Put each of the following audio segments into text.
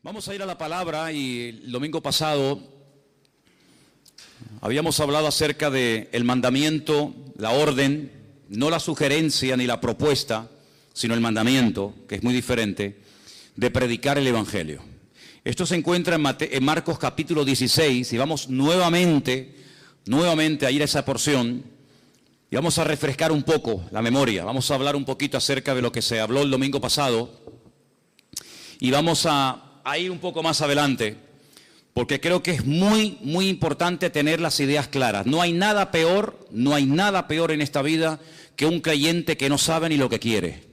Vamos a ir a la palabra y el domingo pasado habíamos hablado acerca del mandamiento, la orden, no la sugerencia ni la propuesta, sino el mandamiento, que es muy diferente, de predicar el Evangelio. Esto se encuentra en Marcos capítulo 16 y vamos nuevamente a ir a esa porción y vamos a refrescar un poco la memoria. Vamos a hablar un poquito acerca de lo que se habló el domingo pasado y vamos a ir un poco más adelante, porque creo que es muy importante tener las ideas claras. No hay nada peor en esta vida que un creyente que no sabe ni lo que quiere.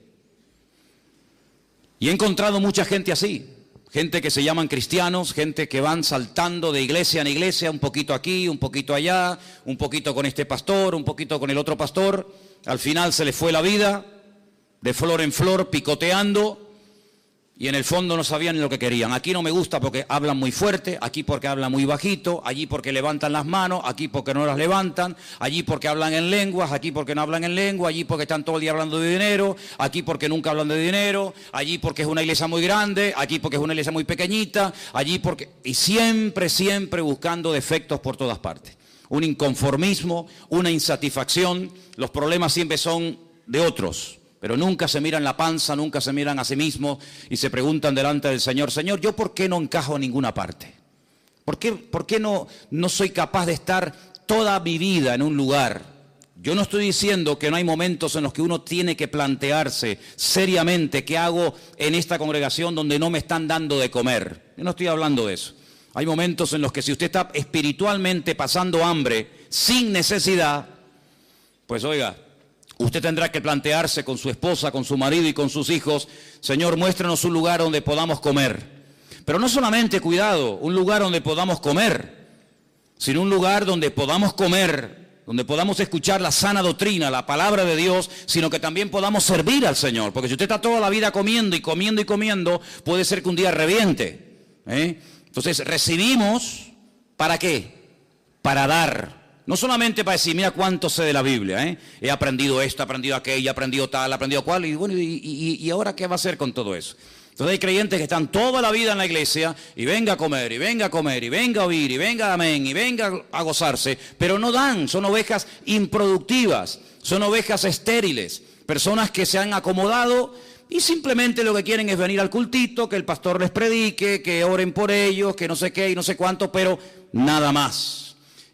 Y he encontrado mucha gente así, gente que se llaman cristianos, gente que van saltando de iglesia en iglesia, un poquito aquí, un poquito allá, un poquito con este pastor, un poquito con el otro pastor. Al final se les fue la vida, de flor en flor, picoteando, y en el fondo no sabían ni lo que querían. Aquí no me gusta porque hablan muy fuerte, aquí porque hablan muy bajito, allí porque levantan las manos, aquí porque no las levantan, allí porque hablan en lenguas, aquí porque no hablan en lengua, allí porque están todo el día hablando de dinero, aquí porque nunca hablan de dinero, allí porque es una iglesia muy grande, aquí porque es una iglesia muy pequeñita, allí porque... Y siempre buscando defectos por todas partes. Un inconformismo, una insatisfacción, los problemas siempre son de otros. Pero nunca se miran la panza, nunca se miran a sí mismos y se preguntan delante del Señor: Señor, ¿yo por qué no encajo en ninguna parte? ¿Por qué no soy capaz de estar toda mi vida en un lugar? Yo no estoy diciendo que no hay momentos en los que uno tiene que plantearse seriamente qué hago en esta congregación donde no me están dando de comer. Yo no estoy hablando de eso. Hay momentos en los que si usted está espiritualmente pasando hambre sin necesidad, pues oiga, usted tendrá que plantearse con su esposa, con su marido y con sus hijos: Señor, muéstranos un lugar donde podamos comer. Pero no solamente, cuidado, un lugar donde podamos comer, sino un lugar donde podamos comer, donde podamos escuchar la sana doctrina, la palabra de Dios, sino que también podamos servir al Señor. Porque si usted está toda la vida comiendo, puede ser que un día reviente. Entonces, recibimos, ¿para qué? Para dar. No solamente para decir, mira cuánto sé de la Biblia, he aprendido esto, he aprendido aquello, he aprendido tal, he aprendido cual, y bueno, ¿y ahora qué va a hacer con todo eso? Entonces hay creyentes que están toda la vida en la iglesia, y venga a comer, y venga a oír, y venga amén, y venga a gozarse, pero no dan, son ovejas improductivas, son ovejas estériles, personas que se han acomodado y simplemente lo que quieren es venir al cultito, que el pastor les predique, que oren por ellos, que no sé qué y no sé cuánto, pero nada más.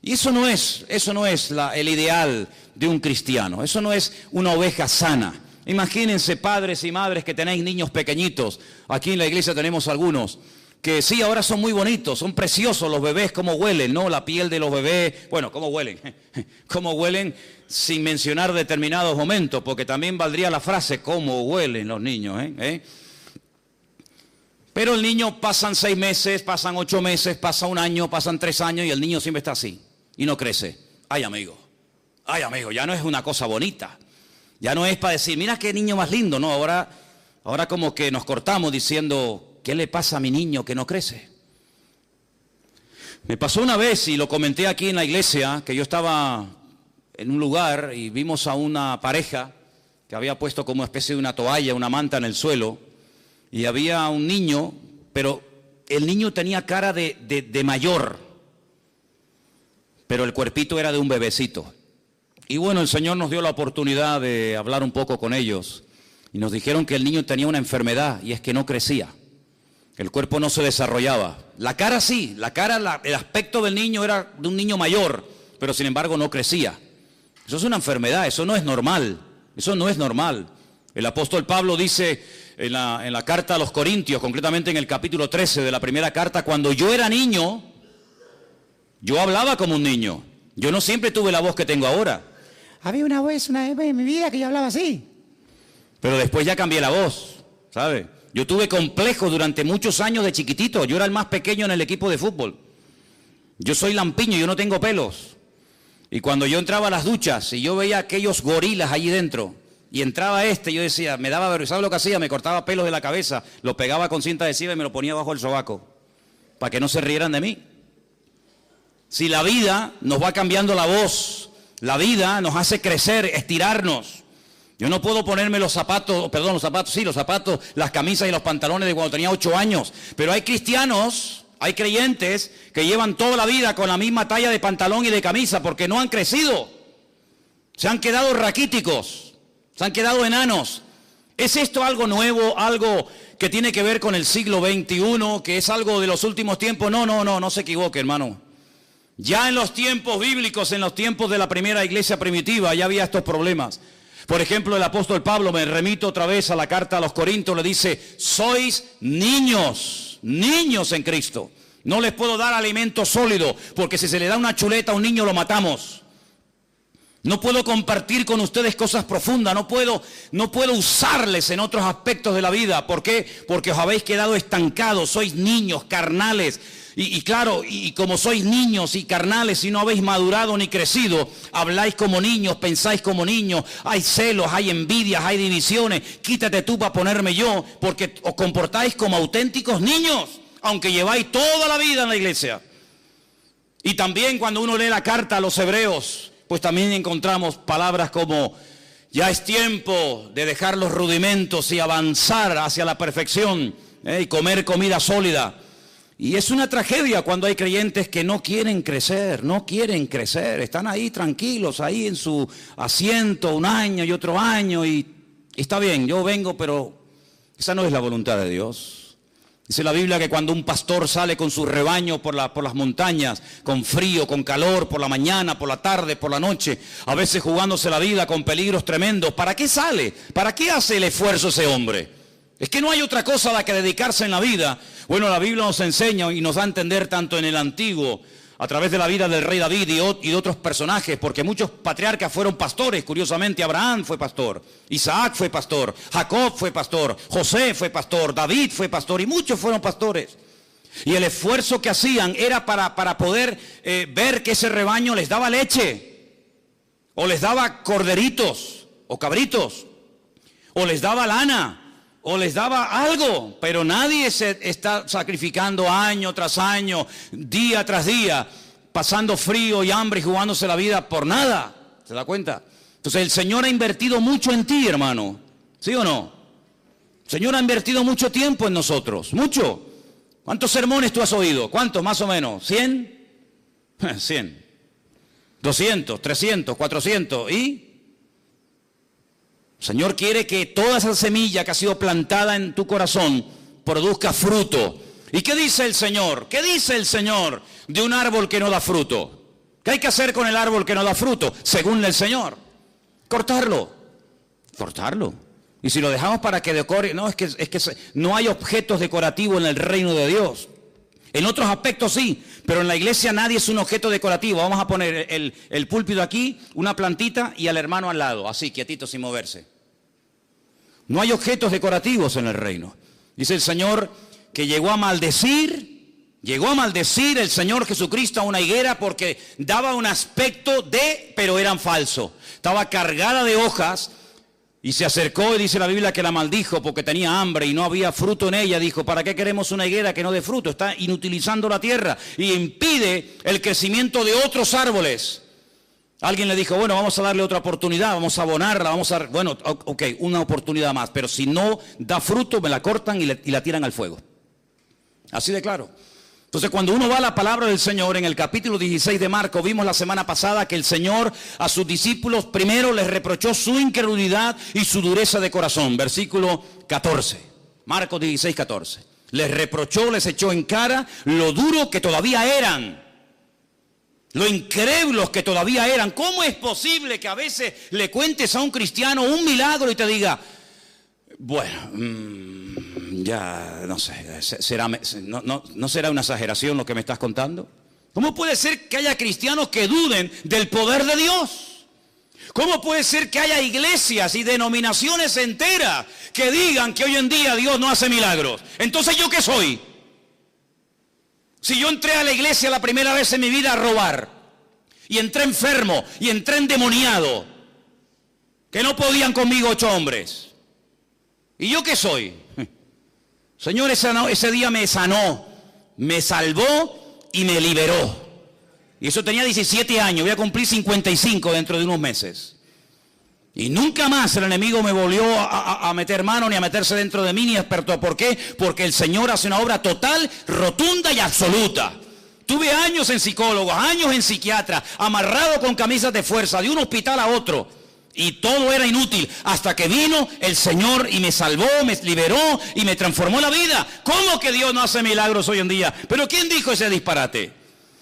Y eso no es el ideal de un cristiano, eso no es una oveja sana. Imagínense, padres y madres que tenéis niños pequeñitos, aquí en la iglesia tenemos algunos, que sí, ahora son muy bonitos, son preciosos los bebés, cómo huelen, ¿no? La piel de los bebés, bueno, cómo huelen sin mencionar determinados momentos, porque también valdría la frase, cómo huelen los niños, Pero el niño, pasan 6 meses, pasan 8 meses, pasa 1 año, pasan 3 años y el niño siempre está así. Y no crece. Ay amigo, ya no es una cosa bonita. Ya no es para decir, mira qué niño más lindo. No, ahora como que nos cortamos diciendo, ¿qué le pasa a mi niño que no crece? Me pasó una vez y lo comenté aquí en la iglesia, que yo estaba en un lugar y vimos a una pareja que había puesto como especie de una toalla, una manta en el suelo, y había un niño, pero el niño tenía cara de mayor, pero el cuerpito era de un bebecito. Y bueno, el Señor nos dio la oportunidad de hablar un poco con ellos y nos dijeron que el niño tenía una enfermedad y es que no crecía. El cuerpo no se desarrollaba. La cara sí, el aspecto del niño era de un niño mayor, pero sin embargo no crecía. Eso es una enfermedad, eso no es normal. El apóstol Pablo dice en la carta a los Corintios, concretamente en el capítulo 13 de la primera carta: cuando yo era niño, yo hablaba como un niño. Yo no siempre tuve la voz que tengo ahora. Había una vez en mi vida que yo hablaba así. Pero después ya cambié la voz, ¿sabe? Yo tuve complejos durante muchos años de chiquitito. Yo era el más pequeño en el equipo de fútbol. Yo soy lampiño, yo no tengo pelos. Y cuando yo entraba a las duchas y yo veía aquellos gorilas allí dentro, y entraba yo decía, me daba vergüenza. ¿Sabes lo que hacía? Me cortaba pelos de la cabeza, lo pegaba con cinta adhesiva y me lo ponía bajo el sobaco, para que no se rieran de mí. Si la vida nos va cambiando la voz, la vida nos hace crecer, estirarnos. Yo no puedo ponerme los zapatos, las camisas y los pantalones de cuando tenía 8 años. Pero hay cristianos, hay creyentes que llevan toda la vida con la misma talla de pantalón y de camisa porque no han crecido. Se han quedado raquíticos, se han quedado enanos. ¿Es esto algo nuevo, algo que tiene que ver con el siglo XXI, que es algo de los últimos tiempos? No se equivoque, hermano. Ya en los tiempos bíblicos, en los tiempos de la primera iglesia primitiva, ya había estos problemas. Por ejemplo, el apóstol Pablo, me remito otra vez a la carta a los Corintios, le dice, sois niños en Cristo. No les puedo dar alimento sólido, porque si se le da una chuleta a un niño lo matamos. No puedo compartir con ustedes cosas profundas, no puedo usarles en otros aspectos de la vida. ¿Por qué? Porque os habéis quedado estancados, sois niños, carnales. Y claro, y como sois niños y carnales y no habéis madurado ni crecido, habláis como niños, pensáis como niños, hay celos, hay envidias, hay divisiones. Quítate tú para ponerme yo, porque os comportáis como auténticos niños, aunque lleváis toda la vida en la iglesia. Y también cuando uno lee la carta a los hebreos, pues también encontramos palabras como ya es tiempo de dejar los rudimentos y avanzar hacia la perfección, y comer comida sólida. Y es una tragedia cuando hay creyentes que no quieren crecer, están ahí tranquilos, ahí en su asiento un año y otro año y está bien, yo vengo, pero esa no es la voluntad de Dios. Dice la Biblia que cuando un pastor sale con su rebaño por las montañas, con frío, con calor, por la mañana, por la tarde, por la noche, a veces jugándose la vida con peligros tremendos, ¿para qué sale? ¿Para qué hace el esfuerzo ese hombre? Es que no hay otra cosa a la que dedicarse en la vida. Bueno, la Biblia nos enseña y nos da a entender tanto en el Antiguo, a través de la vida del rey David y de otros personajes, porque muchos patriarcas fueron pastores. Curiosamente, Abraham fue pastor, Isaac fue pastor, Jacob fue pastor, José fue pastor, David fue pastor y muchos fueron pastores. Y el esfuerzo que hacían era para poder ver que ese rebaño les daba leche, o les daba corderitos, o cabritos, o les daba lana, o les daba algo, pero nadie se está sacrificando año tras año, día tras día, pasando frío y hambre y jugándose la vida por nada. ¿Se da cuenta? Entonces el Señor ha invertido mucho en ti, hermano. ¿Sí o no? El Señor ha invertido mucho tiempo en nosotros, mucho. ¿Cuántos sermones tú has oído? ¿Cuántos más o menos? ¿100? 100. 200, 300, 400 y... El Señor quiere que toda esa semilla que ha sido plantada en tu corazón produzca fruto. ¿Y qué dice el Señor? ¿Qué dice el Señor de un árbol que no da fruto? ¿Qué hay que hacer con el árbol que no da fruto? Según el Señor. Cortarlo. Y si lo dejamos para que decore, no, es que no hay objetos decorativos en el reino de Dios. En otros aspectos sí, pero en la iglesia nadie es un objeto decorativo. Vamos a poner el púlpito aquí, una plantita y al hermano al lado, así, quietito, sin moverse. No hay objetos decorativos en el reino. Dice el Señor que llegó a maldecir el Señor Jesucristo a una higuera porque daba un aspecto pero eran falsos. Estaba cargada de hojas y se acercó y dice la Biblia que la maldijo porque tenía hambre y no había fruto en ella. Dijo, ¿para qué queremos una higuera que no dé fruto? Está inutilizando la tierra y impide el crecimiento de otros árboles. Alguien le dijo, bueno, vamos a darle otra oportunidad, vamos a abonarla, bueno, ok, una oportunidad más, pero si no da fruto, me la cortan y la tiran al fuego. Así de claro. Entonces, cuando uno va a la palabra del Señor, en el capítulo 16 de Marcos, vimos la semana pasada que el Señor a sus discípulos primero les reprochó su incredulidad y su dureza de corazón. Versículo 14, Marcos 16, 14. Les reprochó, les echó en cara lo duro que todavía eran. Lo incrédulos que todavía eran. ¿Cómo es posible que a veces le cuentes a un cristiano un milagro y te diga, bueno, ya no sé, no será una exageración lo que me estás contando? ¿Cómo puede ser que haya cristianos que duden del poder de Dios? ¿Cómo puede ser que haya iglesias y denominaciones enteras que digan que hoy en día Dios no hace milagros? Entonces, ¿yo qué soy? Si yo entré a la iglesia la primera vez en mi vida a robar, y entré enfermo, y entré endemoniado, que no podían conmigo 8 hombres. ¿Y yo qué soy? Señor, ese día me sanó, me salvó y me liberó. Y eso tenía 17 años, voy a cumplir 55 dentro de unos meses. Y nunca más el enemigo me volvió a meter mano ni a meterse dentro de mí ni experto. ¿Por qué? Porque el Señor hace una obra total, rotunda y absoluta. Tuve años en psicólogos, años en psiquiatra, amarrado con camisas de fuerza, de un hospital a otro. Y todo era inútil, hasta que vino el Señor y me salvó, me liberó y me transformó la vida. ¿Cómo que Dios no hace milagros hoy en día? ¿Pero quién dijo ese disparate?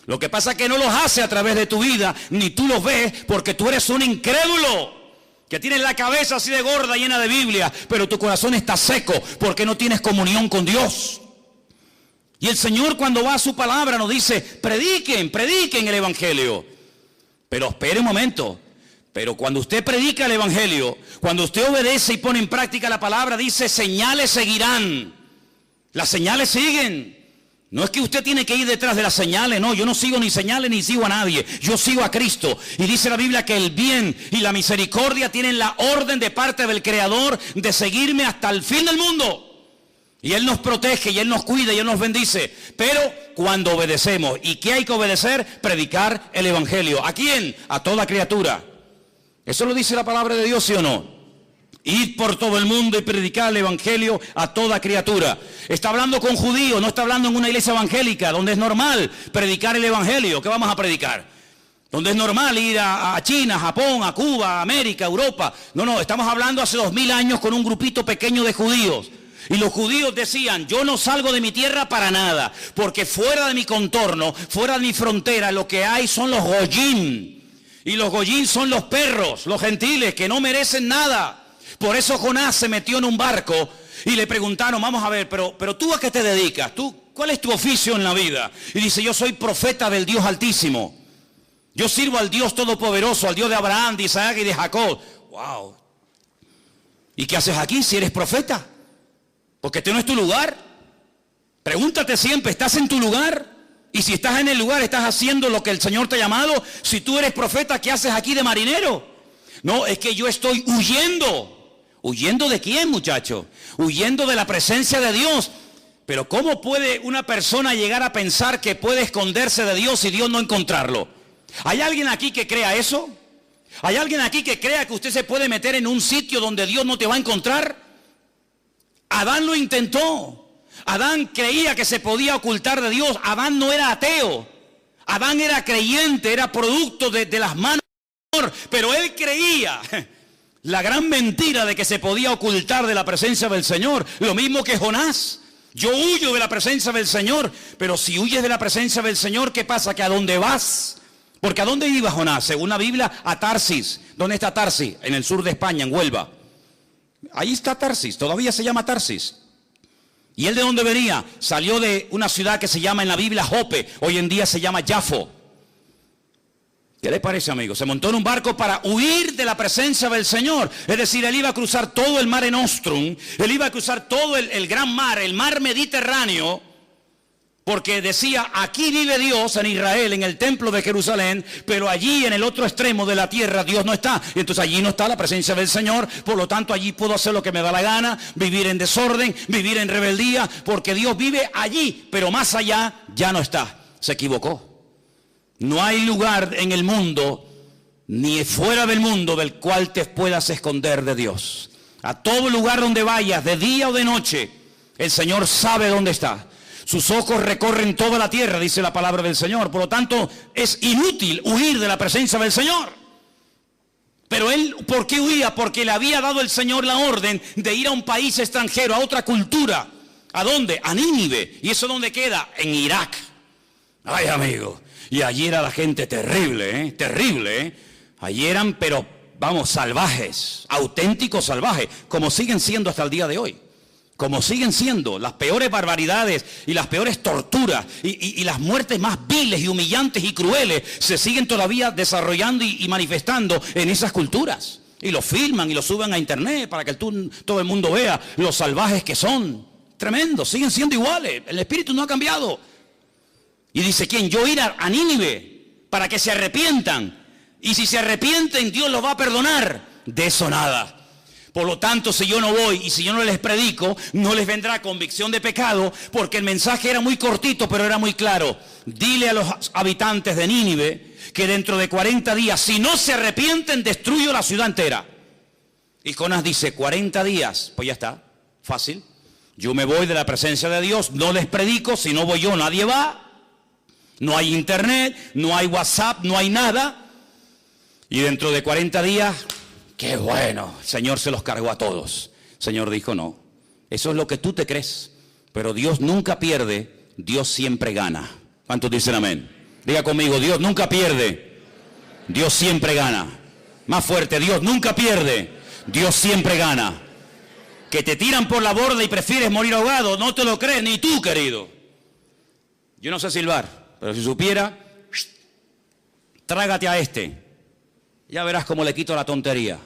Lo que pasa es que no los hace a través de tu vida, ni tú los ves, porque tú eres un incrédulo. Que tienes la cabeza así de gorda, llena de Biblia, pero tu corazón está seco porque no tienes comunión con Dios. Y el Señor, cuando va a su palabra, nos dice: prediquen el Evangelio. Pero espere un momento. Pero cuando usted predica el Evangelio, cuando usted obedece y pone en práctica la palabra, dice: señales seguirán. Las señales siguen. No es que usted tiene que ir detrás de las señales, no, yo no sigo ni señales ni sigo a nadie, yo sigo a Cristo. Y dice la Biblia que el bien y la misericordia tienen la orden de parte del Creador de seguirme hasta el fin del mundo. Y Él nos protege y Él nos cuida y Él nos bendice. Pero cuando obedecemos, ¿y qué hay que obedecer? Predicar el Evangelio. ¿A quién? A toda criatura. ¿Eso lo dice la palabra de Dios, sí o no? Ir por todo el mundo y predicar el Evangelio a toda criatura. Está hablando con judíos, no está hablando en una iglesia evangélica, donde es normal predicar el Evangelio. ¿Qué vamos a predicar? Donde es normal ir a China, Japón, a Cuba, a América, a Europa. No, estamos hablando hace 2000 años con un grupito pequeño de judíos. Y los judíos decían: yo no salgo de mi tierra para nada, porque fuera de mi contorno, fuera de mi frontera, lo que hay son los goyim. Y los goyim son los perros, los gentiles, que no merecen nada. Por eso Jonás se metió en un barco y le preguntaron: vamos a ver, pero tú ¿a qué te dedicas? ¿Cuál es tu oficio en la vida? Y dice: yo soy profeta del Dios Altísimo. Yo sirvo al Dios Todopoderoso, al Dios de Abraham, de Isaac y de Jacob. ¡Wow! ¿Y qué haces aquí si eres profeta? Porque este no es tu lugar. Pregúntate siempre, ¿estás en tu lugar? Y si estás en el lugar, ¿estás haciendo lo que el Señor te ha llamado? Si tú eres profeta, ¿qué haces aquí de marinero? No, es que yo estoy huyendo. ¿Huyendo de quién, muchacho? Huyendo de la presencia de Dios. Pero ¿cómo puede una persona llegar a pensar que puede esconderse de Dios y Dios no encontrarlo? ¿Hay alguien aquí que crea eso? ¿Hay alguien aquí que crea que usted se puede meter en un sitio donde Dios no te va a encontrar? Adán lo intentó. Adán creía que se podía ocultar de Dios. Adán no era ateo. Adán era creyente, era producto de las manos del Señor. Pero él creía la gran mentira de que se podía ocultar de la presencia del Señor. Lo mismo que Jonás. Yo huyo de la presencia del Señor. Pero si huyes de la presencia del Señor, ¿qué pasa? Que ¿a dónde vas? Porque ¿a dónde iba Jonás? Según la Biblia, a Tarsis. ¿Dónde está Tarsis? En el sur de España, en Huelva. Ahí está Tarsis, todavía se llama Tarsis. ¿Y él de dónde venía? Salió de una ciudad que se llama en la Biblia Jope. Hoy en día se llama Jafo. ¿Qué le parece, amigo? Se montó en un barco para huir de la presencia del Señor. Es decir, él iba a cruzar todo el Mare Nostrum. Él iba a cruzar todo el gran mar, el mar Mediterráneo. Porque decía: aquí vive Dios en Israel, en el templo de Jerusalén, pero allí en el otro extremo de la tierra Dios no está. Y entonces allí no está la presencia del Señor. Por lo tanto, allí puedo hacer lo que me da la gana, vivir en desorden, vivir en rebeldía, porque Dios vive allí, pero más allá ya no está. Se equivocó. No hay lugar en el mundo, ni fuera del mundo, del cual te puedas esconder de Dios. A todo lugar donde vayas, de día o de noche, el Señor sabe dónde está. Sus ojos recorren toda la tierra, dice la palabra del Señor. Por lo tanto, es inútil huir de la presencia del Señor. Pero él, ¿por qué huía? Porque le había dado el Señor la orden de ir a un país extranjero, a otra cultura. ¿A dónde? A Nínive. ¿Y eso dónde queda? En Irak. Ay, amigo. Y allí era la gente terrible, terrible. Allí eran, pero vamos, salvajes, auténticos salvajes, como siguen siendo hasta el día de hoy. Como siguen siendo las peores barbaridades y las peores torturas y las muertes más viles y humillantes y crueles se siguen todavía desarrollando y manifestando en esas culturas. Y lo filman y lo suben a internet para que todo el mundo vea los salvajes que son. Tremendo, siguen siendo iguales. El espíritu no ha cambiado. Y dice, ¿quién? Yo ir a Nínive para que se arrepientan. Y si se arrepienten, Dios los va a perdonar. De eso nada. Por lo tanto, si yo no voy y si yo no les predico, no les vendrá convicción de pecado, porque el mensaje era muy cortito, pero era muy claro. Dile a los habitantes de Nínive que dentro de 40 días, si no se arrepienten, destruyo la ciudad entera. Y Jonás dice, 40 días, pues ya está, fácil. Yo me voy de la presencia de Dios, no les predico, si no voy yo nadie va. No hay internet, no hay WhatsApp, no hay nada. Y dentro de 40 días, qué bueno, el Señor se los cargó a todos. El Señor dijo, no, eso es lo que tú te crees, pero Dios nunca pierde, Dios siempre gana. ¿Cuántos dicen amén? Diga conmigo, Dios nunca pierde, Dios siempre gana. Más fuerte, Dios nunca pierde, Dios siempre gana. Que te tiran por la borda y prefieres morir ahogado, no te lo crees ni tú, querido. Yo no sé silbar, pero si supiera, trágate a este. Ya verás cómo le quito la tontería.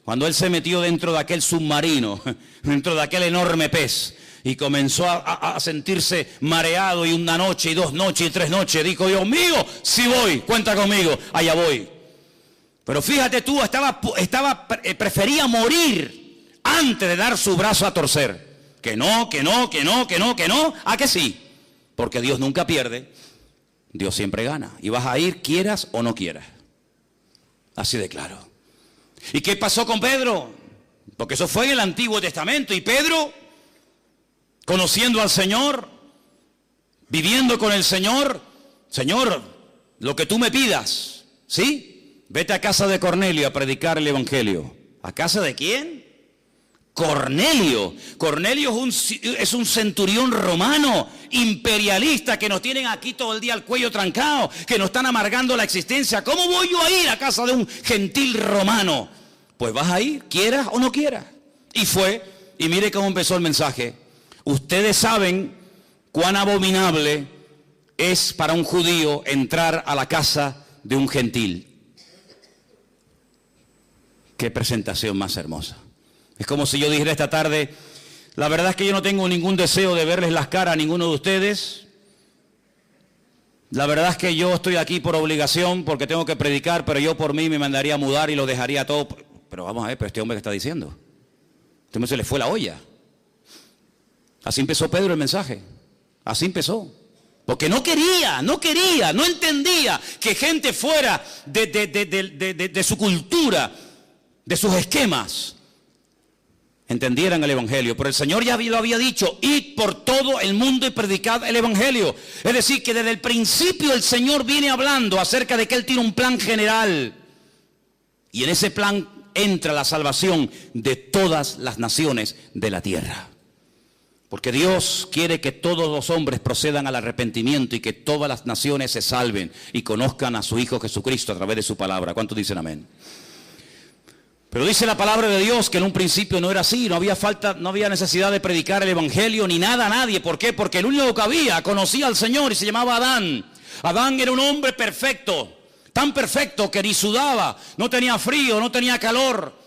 Cuando él se metió dentro de aquel submarino, dentro de aquel enorme pez, y comenzó a sentirse mareado, y una noche, y 2 noches, y 3 noches, dijo, Dios mío, sí voy, cuenta conmigo, allá voy. Pero fíjate tú, prefería morir antes de dar su brazo a torcer. Que no, ¿a que sí? Porque Dios nunca pierde, Dios siempre gana. Y vas a ir, quieras o no quieras. Así de claro. ¿Y qué pasó con Pedro? Porque eso fue en el Antiguo Testamento. Y Pedro, conociendo al Señor, viviendo con el Señor, Señor, lo que tú me pidas, ¿sí? Vete a casa de Cornelio a predicar el Evangelio. ¿A casa de quién? Cornelio. Cornelio es un centurión romano, imperialista, que nos tienen aquí todo el día al cuello trancado, que nos están amargando la existencia. ¿Cómo voy yo a ir a casa de un gentil romano? Pues vas a ir, quieras o no quieras. Y fue, y mire cómo empezó el mensaje. Ustedes saben cuán abominable es para un judío entrar a la casa de un gentil. Qué presentación más hermosa. Es como si yo dijera esta tarde, la verdad es que yo no tengo ningún deseo de verles las caras a ninguno de ustedes. La verdad es que yo estoy aquí por obligación, porque tengo que predicar, pero yo por mí me mandaría a mudar y lo dejaría todo. Pero vamos a ver, pero este hombre que está diciendo, este hombre se le fue la olla. Así empezó Pedro el mensaje, así empezó. Porque no entendía que gente fuera de su cultura, de sus esquemas, entendieran el Evangelio. Pero el Señor ya lo había dicho, id por todo el mundo y predicad el Evangelio. Es decir, que desde el principio el Señor viene hablando acerca de que Él tiene un plan general. Y en ese plan entra la salvación de todas las naciones de la tierra. Porque Dios quiere que todos los hombres procedan al arrepentimiento y que todas las naciones se salven y conozcan a su Hijo Jesucristo a través de su palabra. ¿Cuántos dicen amén? Pero dice la palabra de Dios que en un principio no era así, no había necesidad de predicar el Evangelio ni nada a nadie. ¿Por qué? Porque el único que había conocía al Señor y se llamaba Adán. Adán era un hombre perfecto, tan perfecto que ni sudaba, no tenía frío, no tenía calor.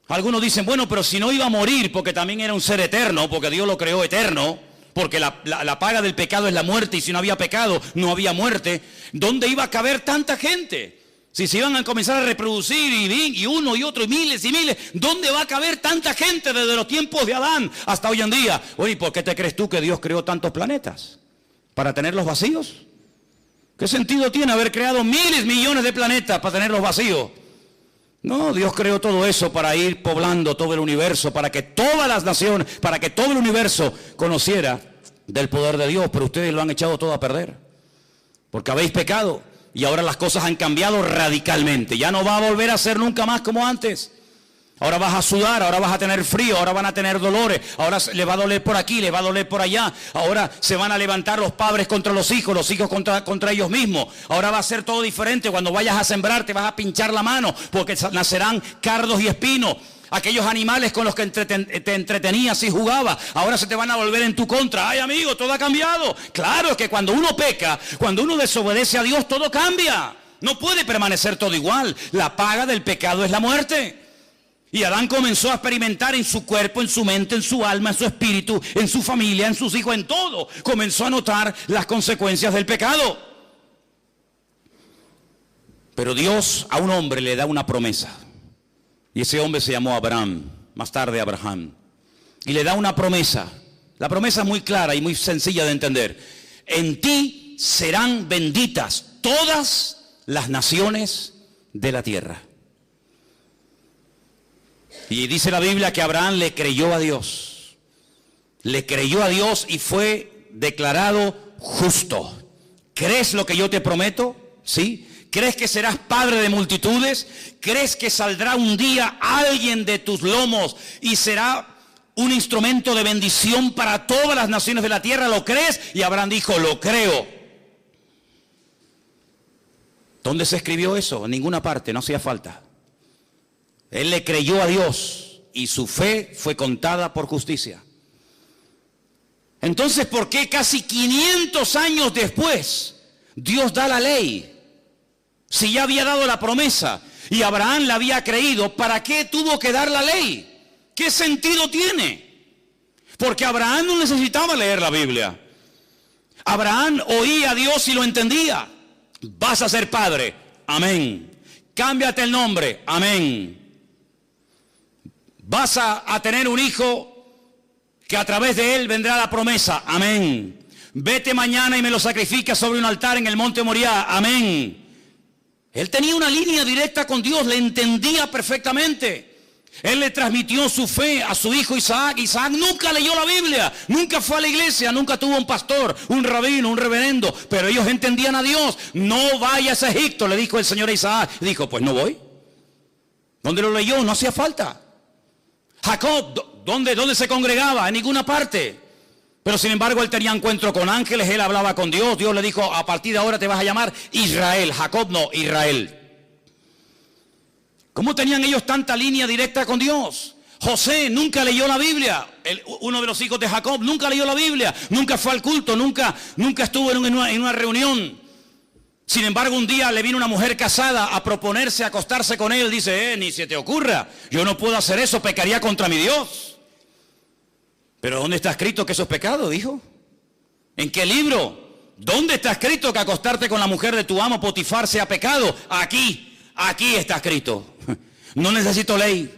Algunos dicen, bueno, pero si no iba a morir, porque también era un ser eterno, porque Dios lo creó eterno, porque la paga del pecado es la muerte, y si no había pecado, no había muerte. ¿Dónde iba a caber tanta gente? Si se iban a comenzar a reproducir y uno y otro y miles, ¿dónde va a caber tanta gente desde los tiempos de Adán hasta hoy en día? Oye, ¿por qué te crees tú que Dios creó tantos planetas? ¿Para tenerlos vacíos? ¿Qué sentido tiene haber creado miles, millones de planetas para tenerlos vacíos? No, Dios creó todo eso para ir poblando todo el universo, para que todas las naciones, para que todo el universo conociera del poder de Dios. Pero ustedes lo han echado todo a perder, porque habéis pecado. Y ahora las cosas han cambiado radicalmente. Ya no va a volver a ser nunca más como antes. Ahora vas a sudar, ahora vas a tener frío, ahora van a tener dolores, ahora le va a doler por aquí, le va a doler por allá. Ahora se van a levantar los padres contra los hijos contra ellos mismos. Ahora va a ser todo diferente. Cuando vayas a sembrar te vas a pinchar la mano, porque nacerán cardos y espinos. Aquellos animales con los que te entretenías y jugabas, ahora se te van a volver en tu contra. Ay, amigo, todo ha cambiado. Claro, es que cuando uno peca, cuando uno desobedece a Dios, todo cambia. No puede permanecer todo igual. La paga del pecado es la muerte. Y Adán comenzó a experimentar en su cuerpo, en su mente, en su alma, en su espíritu, en su familia, en sus hijos, en todo. Comenzó a notar las consecuencias del pecado. Pero Dios a un hombre le da una promesa. Y ese hombre se llamó Abraham, más tarde Abraham. Y le da una promesa. La promesa es muy clara y muy sencilla de entender. En ti serán benditas todas las naciones de la tierra. Y dice la Biblia que Abraham le creyó a Dios. Le creyó a Dios y fue declarado justo. ¿Crees lo que yo te prometo? ¿Sí? ¿Crees que serás padre de multitudes? ¿Crees que saldrá un día alguien de tus lomos y será un instrumento de bendición para todas las naciones de la tierra? ¿Lo crees? Y Abraham dijo, lo creo. ¿Dónde se escribió eso? En ninguna parte, no hacía falta. Él le creyó a Dios y su fe fue contada por justicia. Entonces, ¿por qué casi 500 años después Dios da la ley? Si ya había dado la promesa y Abraham la había creído, ¿para qué tuvo que dar la ley? ¿Qué sentido tiene? Porque Abraham no necesitaba leer la Biblia. Abraham oía a Dios y lo entendía. Vas a ser padre, amén. Cámbiate el nombre, amén. Vas a tener un hijo que a través de él vendrá la promesa, amén. Vete mañana y me lo sacrificas sobre un altar en el monte Moriah, amén. Él tenía una línea directa con Dios, le entendía perfectamente. Él le transmitió su fe a su hijo Isaac. Isaac nunca leyó la Biblia, nunca fue a la iglesia, nunca tuvo un pastor, un rabino, un reverendo, pero ellos entendían a Dios. No vayas a Egipto, le dijo el Señor a Isaac. Y dijo, pues no voy. ¿Dónde lo leyó? No hacía falta. Jacob, ¿dónde se congregaba? En ninguna parte. Pero sin embargo él tenía encuentro con ángeles, él hablaba con Dios. Dios le dijo, a partir de ahora te vas a llamar Israel. Jacob no, Israel. ¿Cómo tenían ellos tanta línea directa con Dios? José nunca leyó la Biblia. Uno de los hijos de Jacob nunca leyó la Biblia. Nunca fue al culto, nunca estuvo en una reunión. Sin embargo, un día le vino una mujer casada a proponerse acostarse con él. Dice, ni se te ocurra, yo no puedo hacer eso, pecaría contra mi Dios. Pero ¿dónde está escrito que eso es pecado? Dijo. ¿En qué libro? ¿Dónde está escrito que acostarte con la mujer de tu amo Potifar sea pecado? Aquí está escrito. No necesito ley,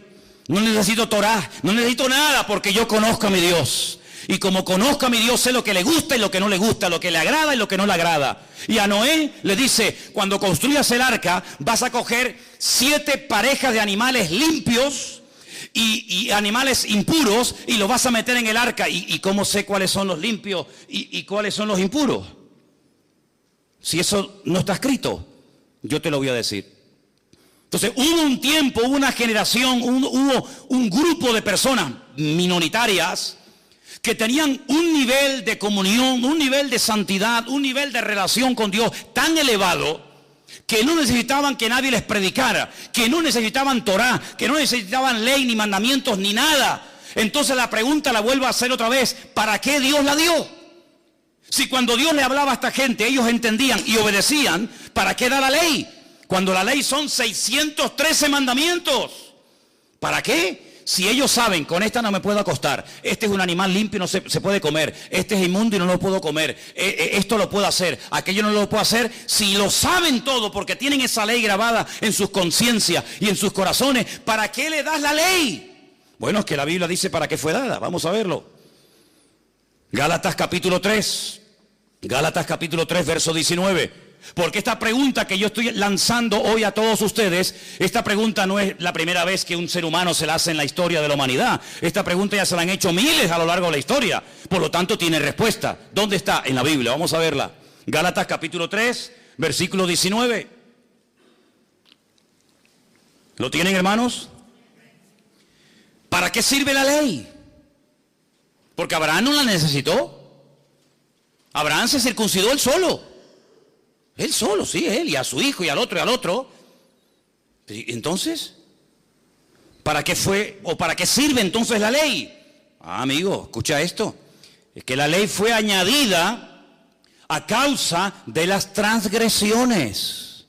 no necesito Torah, no necesito nada, porque yo conozco a mi Dios. Y como conozco a mi Dios, sé lo que le gusta y lo que no le gusta, lo que le agrada y lo que no le agrada. Y a Noé le dice, cuando construyas el arca, vas a coger 7 parejas de animales limpios y animales impuros, y los vas a meter en el arca. ¿Y cómo sé cuáles son los limpios y cuáles son los impuros? Si eso no está escrito, yo te lo voy a decir. Entonces hubo un tiempo, hubo una generación, hubo un grupo de personas minoritarias que tenían un nivel de comunión, un nivel de santidad, un nivel de relación con Dios tan elevado que no necesitaban que nadie les predicara, que no necesitaban Torah, que no necesitaban ley ni mandamientos ni nada. Entonces la pregunta la vuelvo a hacer otra vez, ¿para qué Dios la dio? Si cuando Dios le hablaba a esta gente ellos entendían y obedecían, ¿para qué da la ley? Cuando la ley son 613 mandamientos. ¿Para qué? Si ellos saben, con esta no me puedo acostar, este es un animal limpio y no se puede comer, este es inmundo y no lo puedo comer, esto lo puedo hacer, aquello no lo puedo hacer. Si lo saben todo porque tienen esa ley grabada en sus conciencias y en sus corazones, ¿para qué le das la ley? Bueno, es que la Biblia dice para qué fue dada, vamos a verlo. Gálatas capítulo 3, verso 19. Porque esta pregunta que yo estoy lanzando hoy a todos ustedes, esta pregunta no es la primera vez que un ser humano se la hace en la historia de la humanidad. Esta pregunta ya se la han hecho miles a lo largo de la historia. Por lo tanto, tiene respuesta. ¿Dónde está? En la Biblia. Vamos a verla. Gálatas capítulo 3, versículo 19. ¿Lo tienen, hermanos? ¿Para qué sirve la ley? Porque Abraham no la necesitó. Abraham se circuncidó él solo. Él solo, sí, él, y a su hijo, y al otro, y al otro. Entonces, ¿para qué fue, o para qué sirve entonces la ley? Amigo, escucha esto. Es que la ley fue añadida a causa de las transgresiones.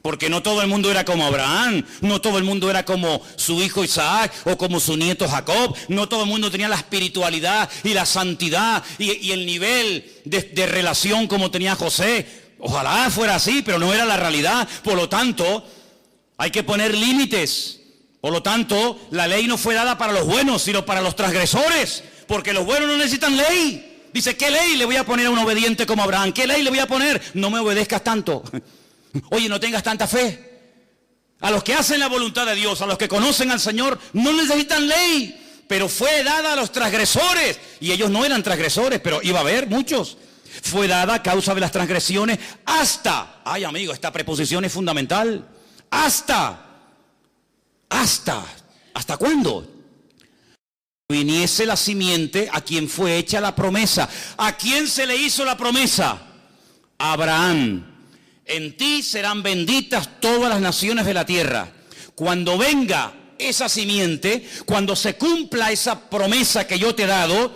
Porque no todo el mundo era como Abraham, no todo el mundo era como su hijo Isaac o como su nieto Jacob, no todo el mundo tenía la espiritualidad y la santidad y el nivel de relación como tenía José. Ojalá fuera así, pero no era la realidad. Por lo tanto, hay que poner límites. Por lo tanto, la ley no fue dada para los buenos, sino para los transgresores, porque los buenos no necesitan ley. Dice, ¿qué ley le voy a poner a un obediente como Abraham? ¿Qué ley le voy a poner? No me obedezcas tanto. Oye, no tengas tanta fe. A los que hacen la voluntad de Dios, a los que conocen al Señor, no necesitan ley, pero fue dada a los transgresores. Y ellos no eran transgresores, pero iba a haber muchos. Fue dada a causa de las transgresiones hasta, ay amigo, esta preposición es fundamental, ¿hasta cuándo? Viniese la simiente a quien fue hecha la promesa. ¿A quién se le hizo la promesa? A Abraham. En ti serán benditas todas las naciones de la tierra. Cuando venga esa simiente, cuando se cumpla esa promesa que yo te he dado,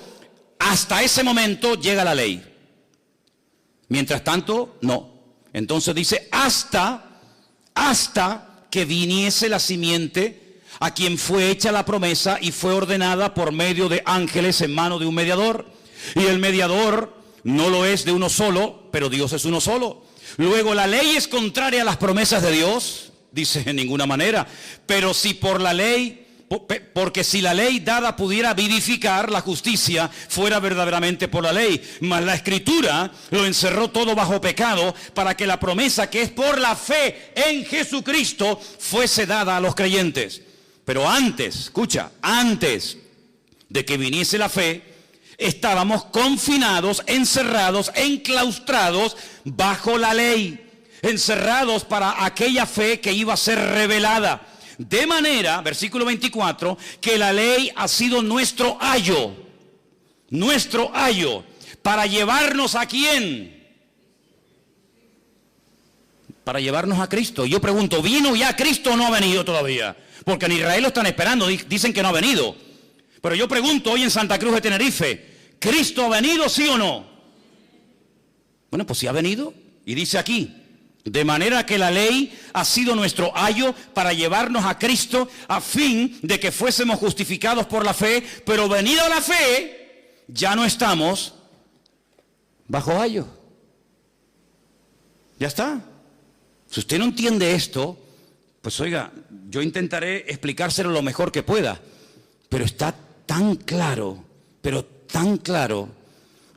hasta ese momento llega la ley. Mientras tanto, no. Entonces dice, hasta que viniese la simiente a quien fue hecha la promesa y fue ordenada por medio de ángeles en mano de un mediador. Y el mediador no lo es de uno solo, pero Dios es uno solo. Luego, ¿la ley es contraria a las promesas de Dios? Dice, en ninguna manera. Pero si por la ley, porque si la ley dada pudiera vivificar, la justicia fuera verdaderamente por la ley. Mas la Escritura lo encerró todo bajo pecado, para que la promesa que es por la fe en Jesucristo fuese dada a los creyentes. Pero antes, escucha, antes de que viniese la fe, estábamos confinados, encerrados, enclaustrados bajo la ley, encerrados para aquella fe que iba a ser revelada. De manera, versículo 24, que la ley ha sido nuestro ayo, para llevarnos ¿a quién? Para llevarnos a Cristo. Yo pregunto, ¿vino ya Cristo o no ha venido todavía? Porque en Israel lo están esperando, dicen que no ha venido. Pero yo pregunto hoy en Santa Cruz de Tenerife, ¿Cristo ha venido, sí o no? Bueno, pues sí ha venido. Y dice aquí, de manera que la ley ha sido nuestro ayo para llevarnos a Cristo, a fin de que fuésemos justificados por la fe. Pero venida la fe, ya no estamos bajo ayo. Ya está. Si usted no entiende esto, pues oiga, yo intentaré explicárselo lo mejor que pueda. Pero está tan claro, tan claro.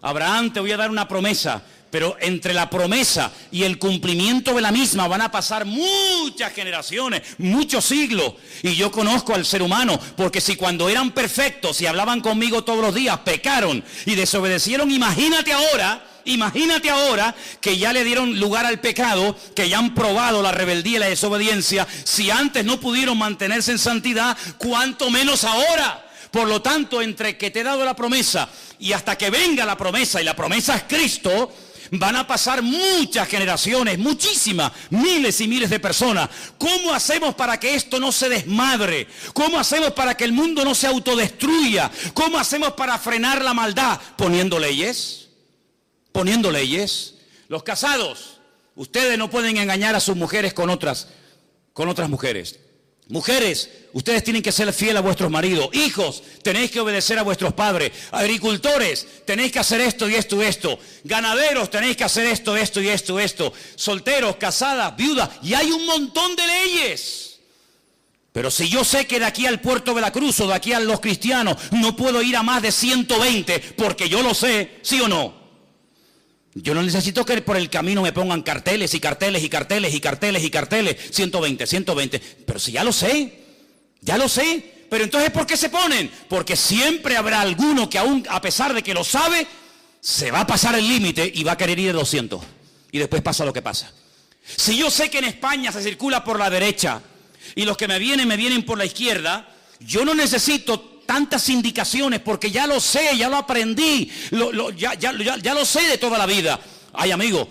Abraham, te voy a dar una promesa, pero entre la promesa y el cumplimiento de la misma van a pasar muchas generaciones, muchos siglos. Y yo conozco al ser humano, porque si cuando eran perfectos y hablaban conmigo todos los días, pecaron y desobedecieron, imagínate ahora que ya le dieron lugar al pecado, que ya han probado la rebeldía y la desobediencia. Si antes no pudieron mantenerse en santidad, ¿cuánto menos ahora? Por lo tanto, entre que te he dado la promesa y hasta que venga la promesa, y la promesa es Cristo, van a pasar muchas generaciones, muchísimas, miles y miles de personas. ¿Cómo hacemos para que esto no se desmadre? ¿Cómo hacemos para que el mundo no se autodestruya? ¿Cómo hacemos para frenar la maldad? Poniendo leyes. Los casados, ustedes no pueden engañar a sus mujeres con otras mujeres. Mujeres, ustedes tienen que ser fieles a vuestros maridos. Hijos, tenéis que obedecer a vuestros padres. Agricultores, tenéis que hacer esto y esto y esto. Ganaderos, tenéis que hacer esto y esto. Solteros, casadas, viudas. Y hay un montón de leyes. Pero si yo sé que de aquí al Puerto de la Cruz o de aquí a los cristianos no puedo ir a más de 120, porque yo lo sé, ¿sí o no? Yo no necesito que por el camino me pongan carteles y carteles y carteles y carteles y carteles. 120. Pero si ya lo sé. Pero entonces, ¿por qué se ponen? Porque siempre habrá alguno que aún, a pesar de que lo sabe, se va a pasar el límite y va a querer ir de 200. Y después pasa lo que pasa. Si yo sé que en España se circula por la derecha y los que me vienen por la izquierda, yo no necesito tantas indicaciones, porque ya lo sé, ya lo aprendí, ya lo sé de toda la vida. Ay, amigo,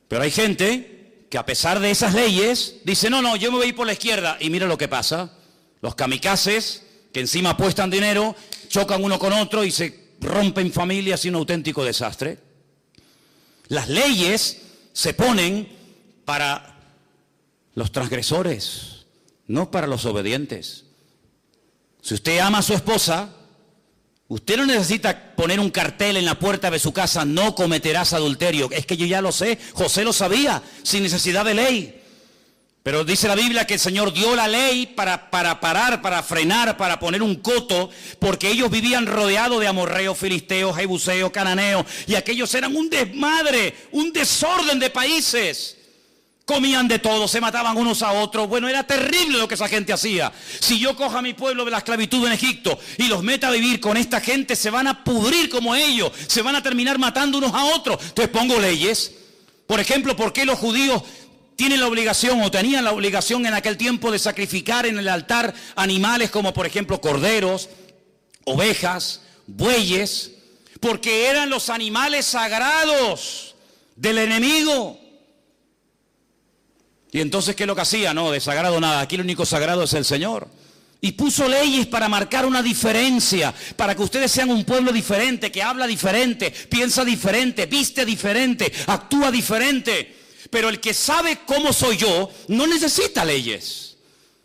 pero hay gente que a pesar de esas leyes dice, no, yo me voy a ir por la izquierda, y mira lo que pasa. Los kamikazes, que encima apuestan dinero, chocan uno con otro y se rompen familias y un auténtico desastre. Las leyes se ponen para los transgresores, no para los obedientes. Si usted ama a su esposa, usted no necesita poner un cartel en la puerta de su casa, no cometerás adulterio. Es que yo ya lo sé, José lo sabía, sin necesidad de ley. Pero dice la Biblia que el Señor dio la ley para parar, para frenar, para poner un coto, porque ellos vivían rodeados de amorreos, filisteos, jebuseos, cananeos, y aquellos eran un desmadre, un desorden de países. Comían de todo, se mataban unos a otros. Bueno, era terrible lo que esa gente hacía. Si yo cojo a mi pueblo de la esclavitud en Egipto y los meta a vivir con esta gente, se van a pudrir como ellos, se van a terminar matando unos a otros. Entonces pongo leyes. Por ejemplo, ¿por qué los judíos tienen la obligación o tenían la obligación en aquel tiempo de sacrificar en el altar animales como por ejemplo corderos, ovejas, bueyes? Porque eran los animales sagrados del enemigo. Y entonces, ¿qué es lo que hacía? No, de sagrado nada, aquí el único sagrado es el Señor. Y puso leyes para marcar una diferencia, para que ustedes sean un pueblo diferente, que habla diferente, piensa diferente, viste diferente, actúa diferente. Pero el que sabe cómo soy yo, no necesita leyes.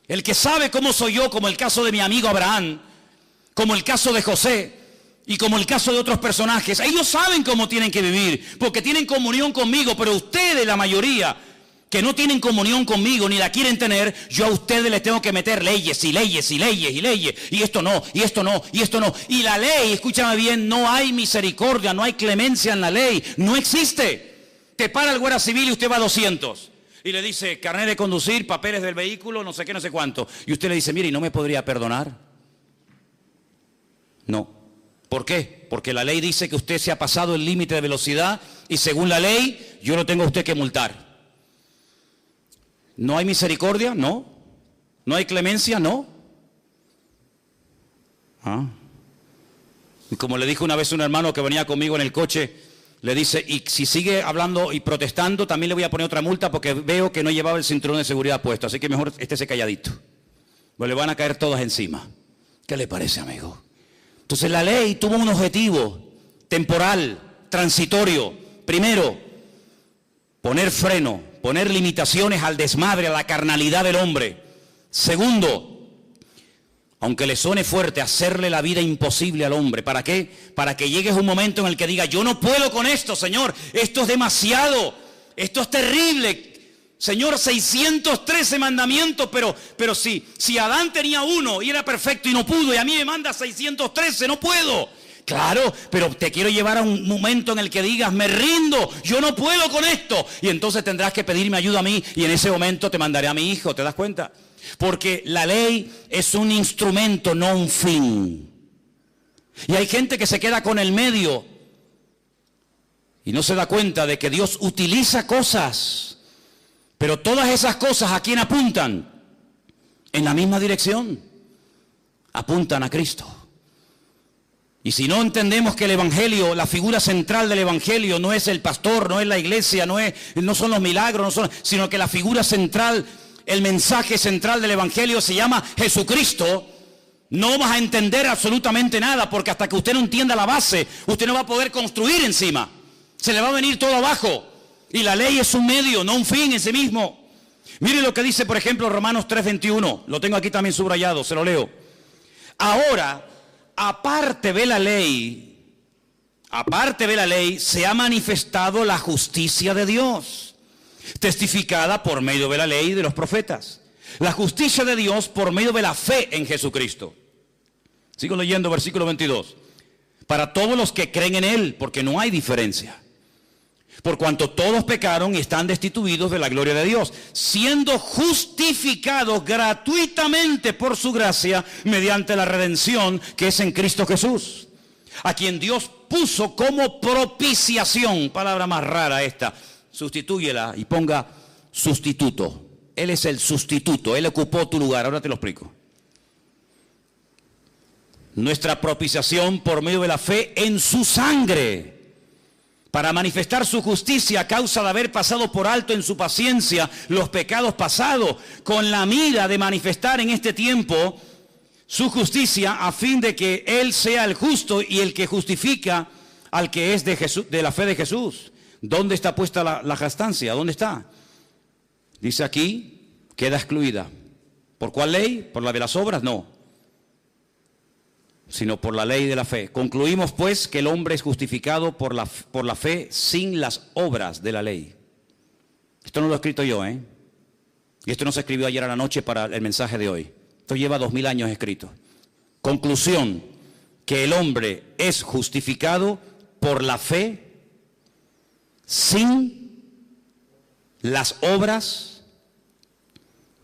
El que sabe cómo soy yo, como el caso de mi amigo Abraham, como el caso de José, y como el caso de otros personajes, ellos saben cómo tienen que vivir, porque tienen comunión conmigo, pero ustedes, la mayoría, que no tienen comunión conmigo ni la quieren tener, yo a ustedes les tengo que meter leyes y leyes y leyes y leyes, y esto no, y esto no, y esto no. Y la ley, escúchame bien, no hay misericordia, no hay clemencia en la ley, no existe. Te para el guardia civil y usted va a 200 y le dice carnet de conducir, papeles del vehículo, no sé qué, no sé cuánto, y usted le dice, mire, ¿y no me podría perdonar? No. ¿Por qué? Porque la ley dice que usted se ha pasado el límite de velocidad y según la ley yo lo tengo a usted que multar. ¿No hay misericordia? No. ¿No hay clemencia? No. Y como le dijo una vez un hermano que venía conmigo en el coche, le dice, y si sigue hablando y protestando, también le voy a poner otra multa porque veo que no llevaba el cinturón de seguridad puesto, así que mejor estése calladito. Pues le van a caer todas encima. ¿Qué le parece, amigo? Entonces la ley tuvo un objetivo temporal, transitorio. Primero, poner freno, poner limitaciones al desmadre, a la carnalidad del hombre. Segundo, aunque le suene fuerte, hacerle la vida imposible al hombre. ¿Para qué? Para que llegue un momento en el que diga, yo no puedo con esto, Señor, esto es demasiado, esto es terrible. Señor, 613 mandamientos, pero si Adán tenía uno y era perfecto y no pudo, y a mí me manda 613, no puedo. Claro, pero te quiero llevar a un momento en el que digas, me rindo, yo no puedo con esto. Y entonces tendrás que pedirme ayuda a mí y en ese momento te mandaré a mi hijo, ¿te das cuenta? Porque la ley es un instrumento, no un fin. Y hay gente que se queda con el medio y no se da cuenta de que Dios utiliza cosas, pero todas esas cosas ¿a quién apuntan? En la misma dirección, apuntan a Cristo. Y si no entendemos que el Evangelio, la figura central del Evangelio no es el pastor, no es la iglesia, no son los milagros, sino que la figura central, el mensaje central del Evangelio se llama Jesucristo, no vas a entender absolutamente nada, porque hasta que usted no entienda la base, usted no va a poder construir encima. Se le va a venir todo abajo. Y la ley es un medio, no un fin en sí mismo. Mire lo que dice, por ejemplo, Romanos 3:21. Lo tengo aquí también subrayado, se lo leo. Ahora, aparte de la ley, se ha manifestado la justicia de Dios, testificada por medio de la ley y de los profetas. La justicia de Dios por medio de la fe en Jesucristo. Sigo leyendo versículo 22. Para todos los que creen en Él, porque no hay diferencia. Por cuanto todos pecaron y están destituidos de la gloria de Dios, siendo justificados gratuitamente por su gracia mediante la redención que es en Cristo Jesús, a quien Dios puso como propiciación, palabra más rara esta, sustitúyela y ponga sustituto. Él es el sustituto, Él ocupó tu lugar, ahora te lo explico. Nuestra propiciación por medio de la fe en su sangre, para manifestar su justicia a causa de haber pasado por alto en su paciencia los pecados pasados, con la mira de manifestar en este tiempo su justicia, a fin de que Él sea el justo y el que justifica al que es de Jesús, de la fe de Jesús. ¿Dónde está puesta la jactancia? ¿Dónde está? Dice aquí, queda excluida. ¿Por cuál ley? ¿Por la de las obras? No, sino por la ley de la fe. Concluimos pues que el hombre es justificado por la fe sin las obras de la ley. Esto no lo he escrito yo, Y esto no se escribió ayer a la noche para el mensaje de hoy. Esto lleva 2000 años escrito. Conclusión, que el hombre es justificado por la fe sin las obras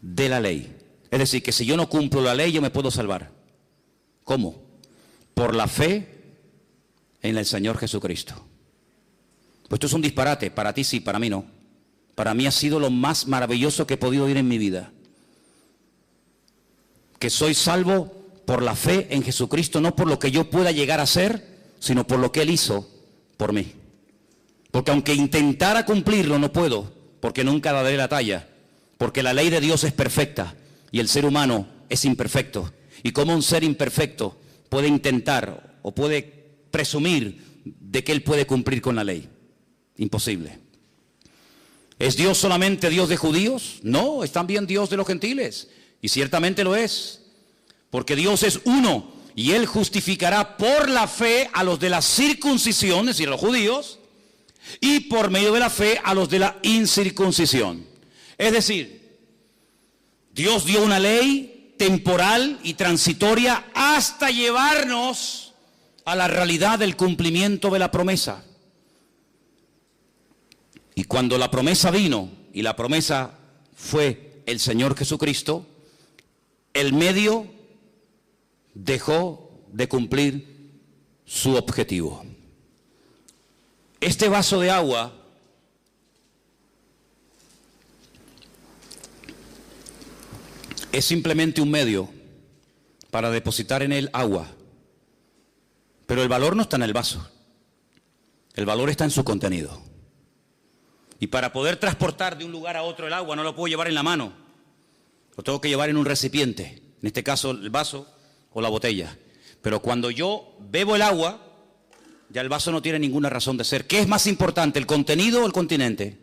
de la ley. Es decir, que si yo no cumplo la ley, yo me puedo salvar. ¿Cómo? Por la fe en el Señor Jesucristo. Pues esto es un disparate, para ti sí, para mí no. Para mí ha sido lo más maravilloso que he podido oír en mi vida. Que soy salvo por la fe en Jesucristo, no por lo que yo pueda llegar a ser, sino por lo que Él hizo por mí. Porque aunque intentara cumplirlo, no puedo, porque nunca daré la talla. Porque la ley de Dios es perfecta y el ser humano es imperfecto. Y como un ser imperfecto puede intentar o puede presumir de que él puede cumplir con la ley. Imposible. ¿Es Dios solamente Dios de judíos? No, es también Dios de los gentiles. Y ciertamente lo es. Porque Dios es uno y Él justificará por la fe a los de la circuncisión, es decir, a los judíos, y por medio de la fe a los de la incircuncisión. Es decir, Dios dio una ley temporal y transitoria hasta llevarnos a la realidad del cumplimiento de la promesa. Y cuando la promesa vino, y la promesa fue el Señor Jesucristo, el medio dejó de cumplir su objetivo. Este vaso de agua es simplemente un medio para depositar en él agua. Pero el valor no está en el vaso. El valor está en su contenido. Y para poder transportar de un lugar a otro el agua no lo puedo llevar en la mano. Lo tengo que llevar en un recipiente. En este caso el vaso o la botella. Pero cuando yo bebo el agua, ya el vaso no tiene ninguna razón de ser. ¿Qué es más importante, el contenido o el continente?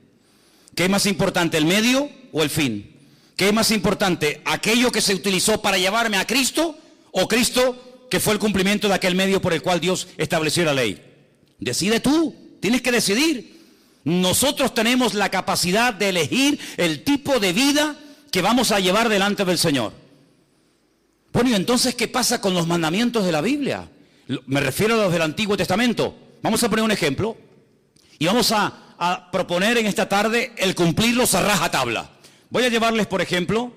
¿Qué es más importante, el medio o el fin? ¿Qué es más importante, aquello que se utilizó para llevarme a Cristo o Cristo que fue el cumplimiento de aquel medio por el cual Dios estableció la ley? Decide tú, tienes que decidir. Nosotros tenemos la capacidad de elegir el tipo de vida que vamos a llevar delante del Señor. Bueno, y entonces, ¿qué pasa con los mandamientos de la Biblia? Me refiero a los del Antiguo Testamento. Vamos a poner un ejemplo y vamos a proponer en esta tarde el cumplirlos a rajatabla. Voy a llevarles, por ejemplo,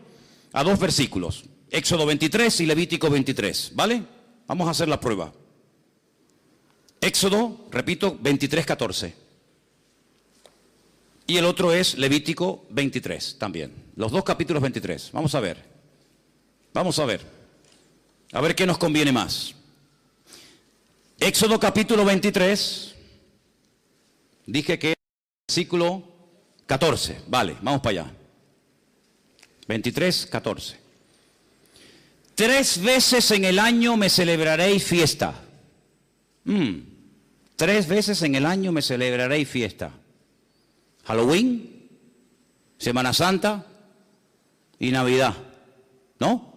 a dos versículos, Éxodo 23 y Levítico 23, ¿vale? Vamos a hacer la prueba. Éxodo, repito, 23, 14. Y el otro es Levítico 23 también. Los dos capítulos 23. Vamos a ver. Vamos a ver. A ver qué nos conviene más. Éxodo capítulo 23. Dije que es versículo 14. Vale, vamos para allá. 23, 14. 3 veces en el año me celebraréis fiesta. 3 veces en el año me celebraréis fiesta. Halloween, Semana Santa y Navidad. ¿No?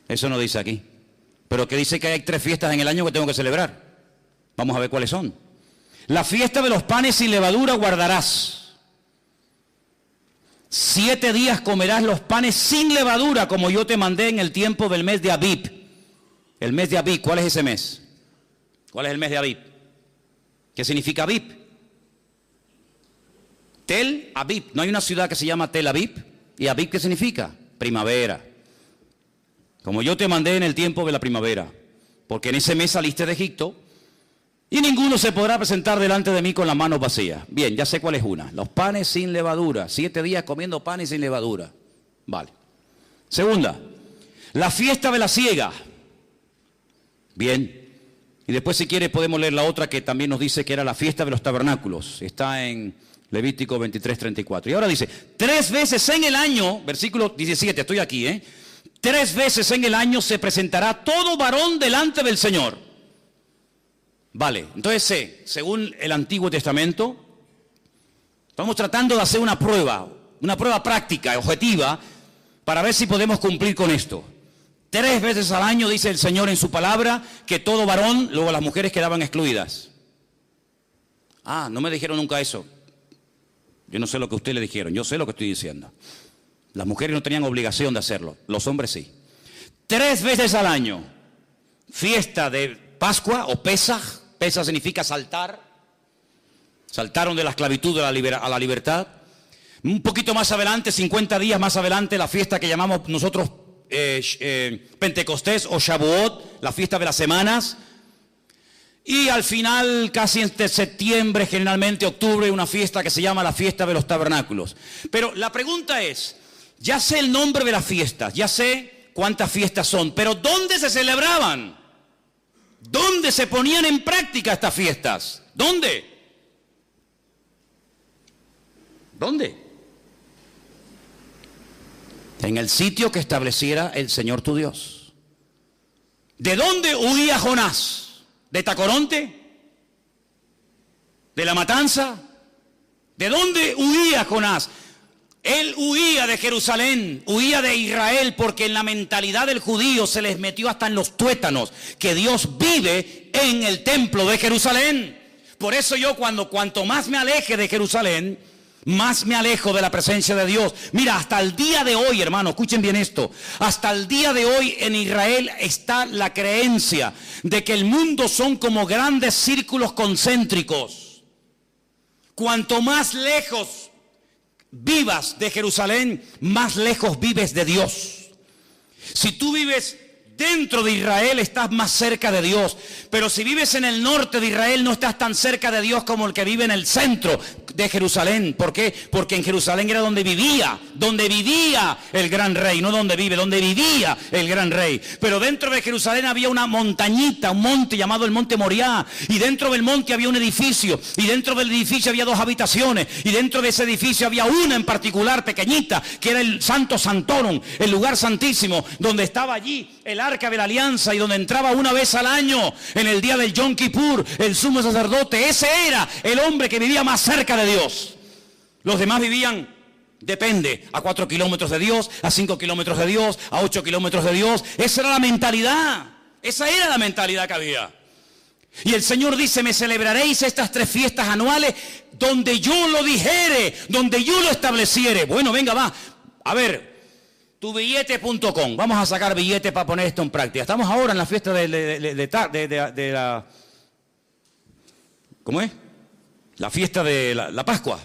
Eso no dice aquí. Pero que dice que hay 3 fiestas en el año que tengo que celebrar. Vamos a ver cuáles son. La fiesta de los panes sin levadura guardarás. 7 días comerás los panes sin levadura, como yo te mandé en el tiempo del mes de Abib. El mes de Abib, ¿cuál es ese mes? ¿Cuál es el mes de Abib? ¿Qué significa Abib? Tel Aviv. ¿No hay una ciudad que se llama Tel Aviv? ¿Y Aviv qué significa? Primavera. Como yo te mandé en el tiempo de la primavera. Porque en ese mes saliste de Egipto y ninguno se podrá presentar delante de mí con las manos vacías. Bien, ya sé cuál es una. Los panes sin levadura. 7 días comiendo panes sin levadura. Vale. Segunda, la fiesta de la siega. Bien. Y después, si quiere, podemos leer la otra que también nos dice que era la fiesta de los tabernáculos. Está en Levítico 23, 34. Y ahora dice, 3 veces en el año, versículo 17, estoy aquí, 3 veces en el año se presentará todo varón delante del Señor. Vale, entonces según el Antiguo Testamento, estamos tratando de hacer una prueba práctica, objetiva, para ver si podemos cumplir con esto. 3 veces al año dice el Señor en su palabra que todo varón, luego las mujeres quedaban excluidas. Ah, no me dijeron nunca eso. Yo no sé lo que ustedes le dijeron, yo sé lo que estoy diciendo. Las mujeres no tenían obligación de hacerlo, los hombres sí. 3 veces al año, fiesta de Pascua o Pesaj. Pesaj significa saltar. Saltaron de la esclavitud a la libertad. Un poquito más adelante, 50 días más adelante, la fiesta que llamamos nosotros Pentecostés o Shavuot, la fiesta de las semanas. Y al final, casi entre septiembre, generalmente octubre, una fiesta que se llama la fiesta de los tabernáculos. Pero la pregunta es, ya sé el nombre de las fiestas, ya sé cuántas fiestas son, pero ¿dónde se celebraban? ¿Dónde se ponían en práctica estas fiestas? ¿Dónde? ¿Dónde? En el sitio que estableciera el Señor tu Dios. ¿De dónde huía Jonás? ¿De Tacoronte? ¿De la matanza? ¿De dónde huía Jonás? Él huía de Jerusalén, huía de Israel, porque en la mentalidad del judío se les metió hasta en los tuétanos que Dios vive en el templo de Jerusalén. Por eso yo cuanto más me aleje de Jerusalén, más me alejo de la presencia de Dios. Mira, hasta el día de hoy, hermano, escuchen bien esto. Hasta el día de hoy en Israel está la creencia de que el mundo son como grandes círculos concéntricos. Cuanto más lejos vivas de Jerusalén, más lejos vives de Dios. Si tú vives dentro de Israel, estás más cerca de Dios. Pero si vives en el norte de Israel, no estás tan cerca de Dios como el que vive en el centro de Jerusalén. ¿Por qué? Porque en Jerusalén era donde vivía el gran rey, no donde vive, donde vivía el gran rey. Pero dentro de Jerusalén había una montañita, un monte llamado el Monte Moriah, y dentro del monte había un edificio, y dentro del edificio había 2 habitaciones, y dentro de ese edificio había una en particular, pequeñita, que era el Santo Santorum, el lugar santísimo, donde estaba allí el Arca de la Alianza, y donde entraba una vez al año, en el día del Yom Kippur, el sumo sacerdote. Ese era el hombre que vivía más cerca de Dios. Los demás vivían, depende, a 4 kilómetros de Dios, a 5 kilómetros de Dios, a 8 kilómetros de Dios. Esa era la mentalidad. Esa era la mentalidad que había. Y el Señor dice, me celebraréis estas 3 fiestas anuales donde yo lo dijere, donde yo lo estableciere. Bueno, venga, va. A ver, tubillete.com. Vamos a sacar billetes para poner esto en práctica. Estamos ahora en la fiesta de la... ¿Cómo es? La fiesta de la Pascua.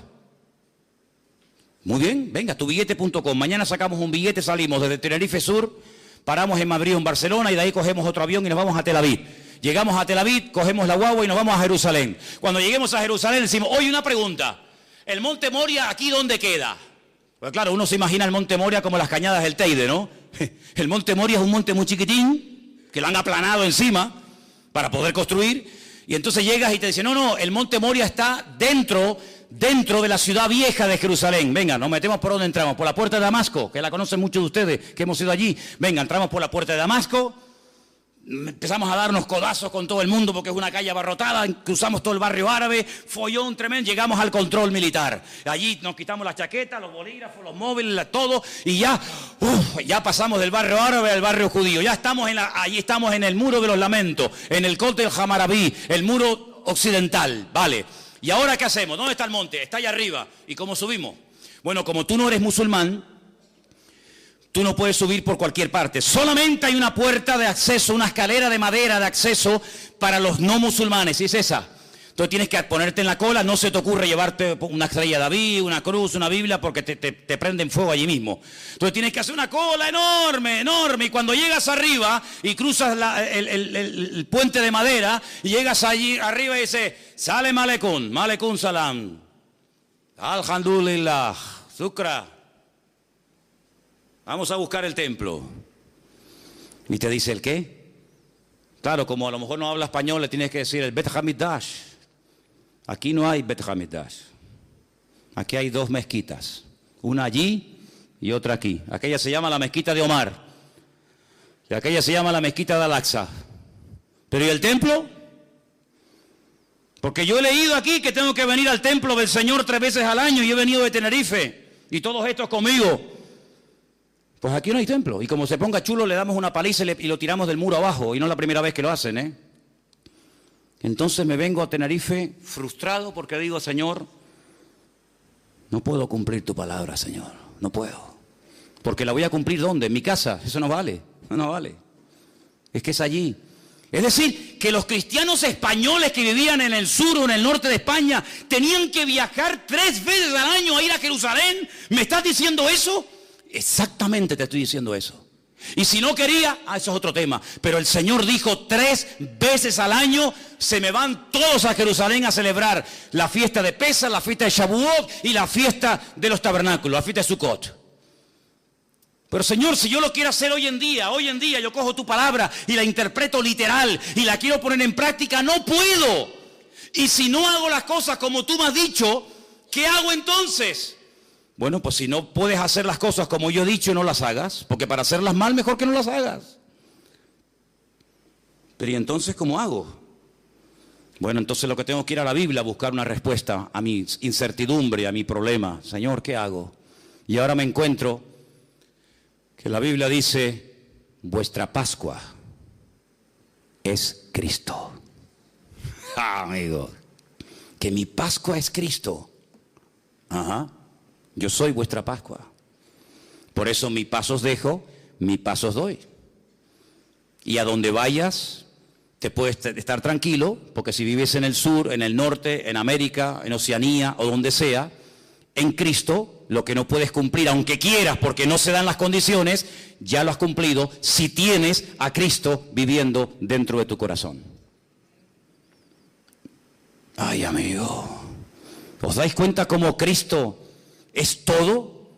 Muy bien, venga, tubillete.com. Mañana sacamos un billete, salimos desde Tenerife Sur, paramos en Madrid o en Barcelona y de ahí cogemos otro avión y nos vamos a Tel Aviv. Llegamos a Tel Aviv, cogemos la guagua y nos vamos a Jerusalén. Cuando lleguemos a Jerusalén decimos, oye, una pregunta. ¿El Monte Moria aquí dónde queda? Pues claro, uno se imagina el Monte Moria como las cañadas del Teide, ¿no? El Monte Moria es un monte muy chiquitín, que lo han aplanado encima para poder construir. Y entonces llegas y te dicen, no, el Monte Moria está dentro de la ciudad vieja de Jerusalén. Venga, nos metemos por donde entramos, por la puerta de Damasco, que la conocen muchos de ustedes, que hemos ido allí. Venga, entramos por la puerta de Damasco, empezamos a darnos codazos con todo el mundo porque es una calle abarrotada, cruzamos todo el barrio árabe, follón tremendo, llegamos al control militar. Allí nos quitamos las chaquetas, los bolígrafos, los móviles, todo, y ya pasamos del barrio árabe al barrio judío. Ya estamos allí estamos en el muro de los lamentos, en el Kotel Hammurabi, el muro occidental, ¿vale? ¿Y ahora qué hacemos? ¿Dónde está el monte? Está allá arriba. ¿Y cómo subimos? Bueno, como tú no eres musulmán, tú no puedes subir por cualquier parte. Solamente hay una puerta de acceso, una escalera de madera de acceso para los no musulmanes, y es esa. Entonces tienes que ponerte en la cola, no se te ocurre llevarte una estrella de David, una cruz, una Biblia, porque te prenden fuego allí mismo. Entonces tienes que hacer una cola enorme, enorme, y cuando llegas arriba y cruzas el puente de madera, y llegas allí arriba y dices, Salem Aleikum, Aleikum Salam, Alhamdulillah, Shukra. Vamos a buscar el templo. Y te dice, ¿el qué? Claro, como a lo mejor no habla español, le tienes que decir el Bet Hamikdash. Aquí no hay Bet Hamikdash. Aquí hay 2 mezquitas. Una allí y otra aquí. Aquella se llama la mezquita de Omar. Y aquella se llama la mezquita de Al-Aqsa. ¿Pero y el templo? Porque yo he leído aquí que tengo que venir al templo del Señor 3 veces al año y he venido de Tenerife. Y todos estos conmigo. Pues aquí no hay templo. Y como se ponga chulo, le damos una paliza y lo tiramos del muro abajo. Y no es la primera vez que lo hacen, ¿eh? Entonces me vengo a Tenerife frustrado porque digo, Señor, no puedo cumplir tu palabra, Señor. No puedo. Porque la voy a cumplir ¿dónde? En mi casa. Eso no vale. No vale. Es que es allí. Es decir, que los cristianos españoles que vivían en el sur o en el norte de España tenían que viajar 3 veces al año a ir a Jerusalén. ¿Me estás diciendo eso? Exactamente te estoy diciendo eso. Y si no quería, eso es otro tema. Pero el Señor dijo 3 veces al año se me van todos a Jerusalén a celebrar la fiesta de Pesach, la fiesta de Shavuot y la fiesta de los tabernáculos, la fiesta de Sukkot. Pero Señor, si yo lo quiero hacer hoy en día yo cojo tu palabra y la interpreto literal y la quiero poner en práctica, no puedo. Y si no hago las cosas como tú me has dicho, ¿qué hago entonces? Bueno, pues si no puedes hacer las cosas como yo he dicho, no las hagas, porque para hacerlas mal mejor que no las hagas. Pero ¿y entonces cómo hago? Bueno, entonces lo que tengo que ir a la Biblia a buscar una respuesta a mi incertidumbre, a mi problema. Señor, ¿qué hago? Y ahora me encuentro que la Biblia dice, vuestra Pascua es Cristo. Amigo, que mi Pascua es Cristo. Ajá. Yo soy vuestra Pascua. Por eso mi paz os dejo, mi paz os doy. Y a donde vayas, te puedes estar tranquilo, porque si vives en el sur, en el norte, en América, en Oceanía o donde sea, en Cristo, lo que no puedes cumplir, aunque quieras, porque no se dan las condiciones, ya lo has cumplido si tienes a Cristo viviendo dentro de tu corazón. Ay, amigo, ¿os dais cuenta cómo Cristo es todo?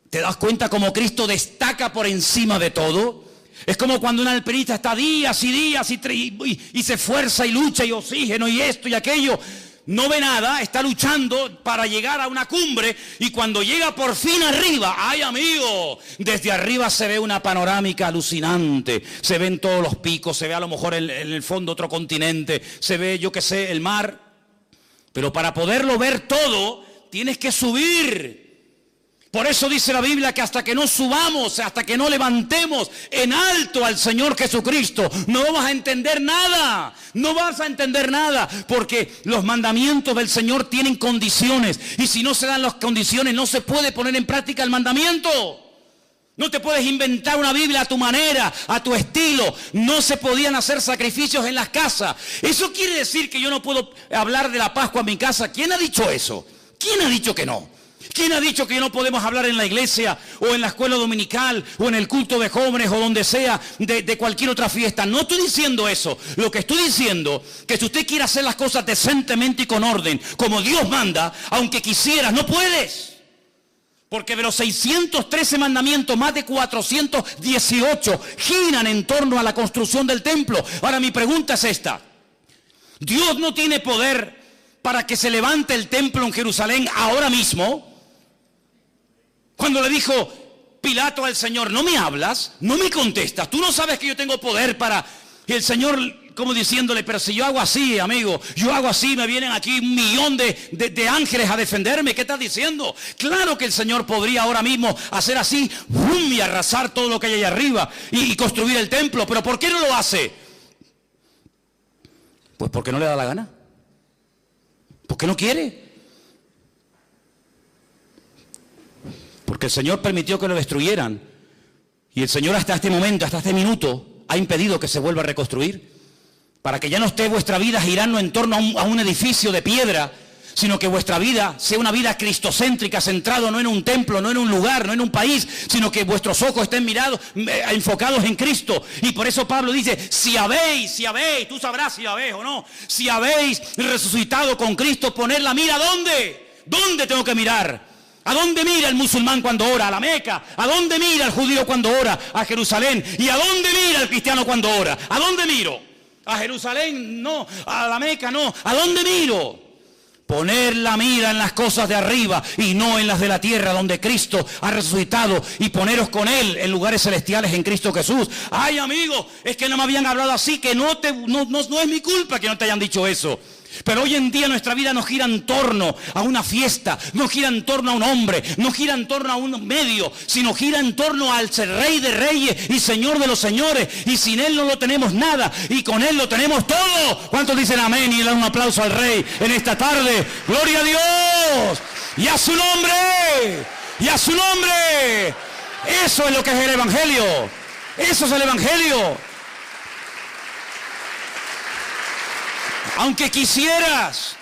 ¿Te das cuenta cómo Cristo destaca por encima de todo? Es como cuando un alpinista está días y días y se esfuerza y lucha y oxígeno y esto y aquello. No ve nada, está luchando para llegar a una cumbre y cuando llega por fin arriba, ¡ay, amigo! Desde arriba se ve una panorámica alucinante, se ven todos los picos, se ve a lo mejor en el fondo otro continente, se ve, yo qué sé, el mar. Pero para poderlo ver todo, tienes que subir. Por eso dice la Biblia que hasta que no subamos, hasta que no levantemos en alto al Señor Jesucristo, no vamos a entender nada. No vas a entender nada, porque los mandamientos del Señor tienen condiciones. Y si no se dan las condiciones, no se puede poner en práctica el mandamiento. No te puedes inventar una Biblia a tu manera, a tu estilo. No se podían hacer sacrificios en las casas. Eso quiere decir que yo no puedo hablar de la Pascua en mi casa. ¿Quién ha dicho eso? ¿Quién ha dicho que no? ¿Quién ha dicho que no podemos hablar en la iglesia o en la escuela dominical o en el culto de jóvenes o donde sea de cualquier otra fiesta? No estoy diciendo eso. Lo que estoy diciendo que si usted quiere hacer las cosas decentemente y con orden, como Dios manda, aunque quisieras, no puedes. Porque de los 613 mandamientos, más de 418 giran en torno a la construcción del templo. Ahora mi pregunta es esta. ¿Dios no tiene poder para que se levante el templo en Jerusalén ahora mismo? Cuando le dijo Pilato al Señor, no me hablas, no me contestas, tú no sabes que yo tengo poder para... Y el Señor como diciéndole, pero si yo hago así, amigo, yo hago así, me vienen aquí 1.000.000 de ángeles a defenderme, ¿qué estás diciendo? Claro que el Señor podría ahora mismo hacer así, ¡bum!, y arrasar todo lo que hay allá arriba y construir el templo, pero ¿por qué no lo hace? Pues porque no le da la gana. ¿Por qué no quiere? Porque el Señor permitió que lo destruyeran. Y el Señor hasta este momento, hasta este minuto, ha impedido que se vuelva a reconstruir. Para que ya no esté vuestra vida girando en torno a un edificio de piedra, sino que vuestra vida sea una vida cristocéntrica, centrado no en un templo, no en un lugar, no en un país, sino que vuestros ojos estén enfocados en Cristo. Y por eso Pablo dice, si habéis, tú sabrás si habéis o no, si habéis resucitado con Cristo, poner la mira, ¿dónde? ¿Dónde tengo que mirar? ¿A dónde mira el musulmán cuando ora? A la Meca. ¿A dónde mira el judío cuando ora? A Jerusalén. ¿Y a dónde mira el cristiano cuando ora? ¿A dónde miro? A Jerusalén no, a la Meca no. ¿A dónde miro? Poner la mira en las cosas de arriba y no en las de la tierra, donde Cristo ha resucitado, y poneros con Él en lugares celestiales en Cristo Jesús. Ay, amigo, es que no me habían hablado así, que no es mi culpa que no te hayan dicho eso. Pero hoy en día nuestra vida no gira en torno a una fiesta, no gira en torno a un hombre, no gira en torno a un medio, sino gira en torno al Rey de Reyes y Señor de los Señores. Y sin Él no lo tenemos nada, y con Él lo tenemos todo. ¿Cuántos dicen amén y le dan un aplauso al Rey en esta tarde? ¡Gloria a Dios! ¡Y a su nombre! ¡Y a su nombre! Eso es lo que es el Evangelio. Eso es el Evangelio. Aunque quisieras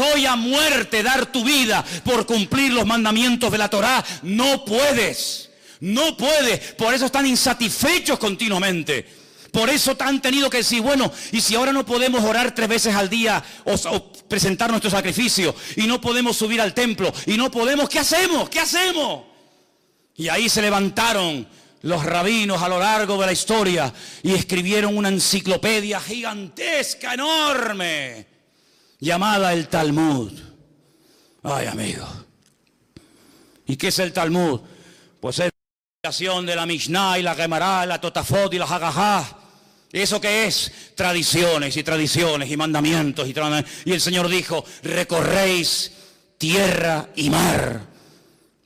hoy a muerte dar tu vida por cumplir los mandamientos de la Torá, no puedes. No puedes. Por eso están insatisfechos continuamente. Por eso han tenido que decir, bueno, y si ahora no podemos orar 3 veces al día o presentar nuestro sacrificio, y no podemos subir al templo, y no podemos, ¿qué hacemos? ¿Qué hacemos? Y ahí se levantaron los rabinos a lo largo de la historia y escribieron una enciclopedia gigantesca, enorme, llamada el Talmud. Ay, amigo. ¿Y qué es el Talmud? Pues es la creación de la Mishnah y la Gemara, la Totafot y la Hagahá. ¿Eso qué es? Tradiciones y mandamientos. Y el Señor dijo, recorréis tierra y mar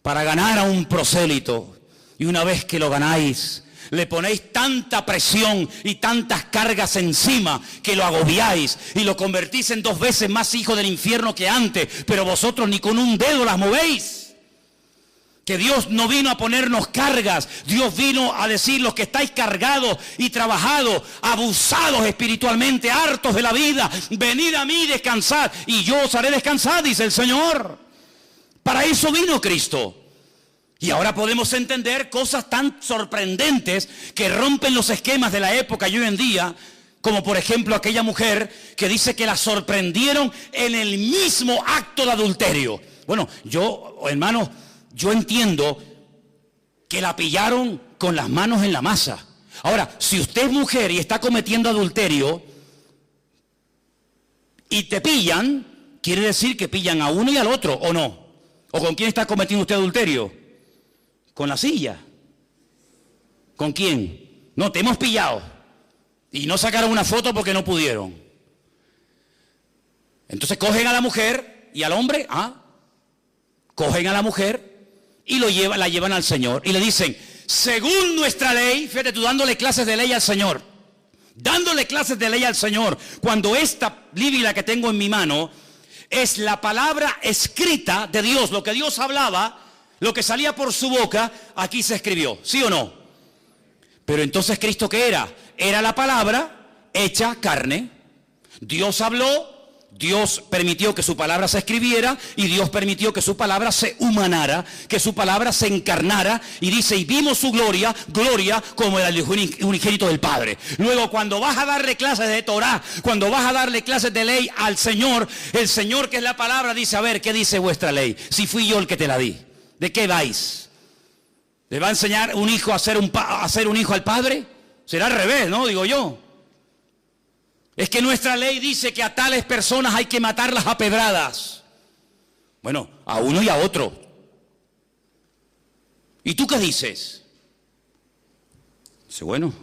para ganar a un prosélito. Y una vez que lo ganáis, le ponéis tanta presión y tantas cargas encima que lo agobiáis y lo convertís en 2 veces más hijo del infierno que antes, pero vosotros ni con un dedo las movéis. Que Dios no vino a ponernos cargas, Dios vino a decir, los que estáis cargados y trabajados, abusados espiritualmente, hartos de la vida, venid a mí y descansad, y yo os haré descansar, dice el Señor. Para eso vino Cristo. Y ahora podemos entender cosas tan sorprendentes que rompen los esquemas de la época y hoy en día, como por ejemplo aquella mujer que dice que la sorprendieron en el mismo acto de adulterio. Bueno, hermanos, yo entiendo que la pillaron con las manos en la masa. Ahora, si usted es mujer y está cometiendo adulterio y te pillan, quiere decir que pillan a uno y al otro, ¿o no? ¿O con quién está cometiendo usted adulterio? ¿Con la silla? ¿Con quién? No, te hemos pillado. Y no sacaron una foto porque no pudieron. Entonces cogen a la mujer y al hombre, cogen a la mujer y la llevan al Señor y le dicen, según nuestra ley, fíjate tú dándole clases de ley al Señor, cuando esta Biblia que tengo en mi mano es la palabra escrita de Dios, lo que Dios hablaba, lo que salía por su boca, aquí se escribió, ¿sí o no? Pero entonces Cristo, ¿qué era? Era la palabra hecha carne. Dios habló, Dios permitió que su palabra se escribiera y Dios permitió que su palabra se humanara, que su palabra se encarnara, y dice, y vimos su gloria como el unigénito del Padre. Luego, cuando vas a darle clases de Torah, cuando vas a darle clases de ley al Señor, el Señor, que es la palabra, dice, a ver, ¿qué dice vuestra ley? Si fui yo el que te la di, ¿de qué vais? ¿Le va a enseñar un hijo a ser un hijo al padre? Será al revés, ¿no? Digo yo. Es que nuestra ley dice que a tales personas hay que matarlas a pedradas. Bueno, a uno y a otro. ¿Y tú qué dices? Dice, bueno,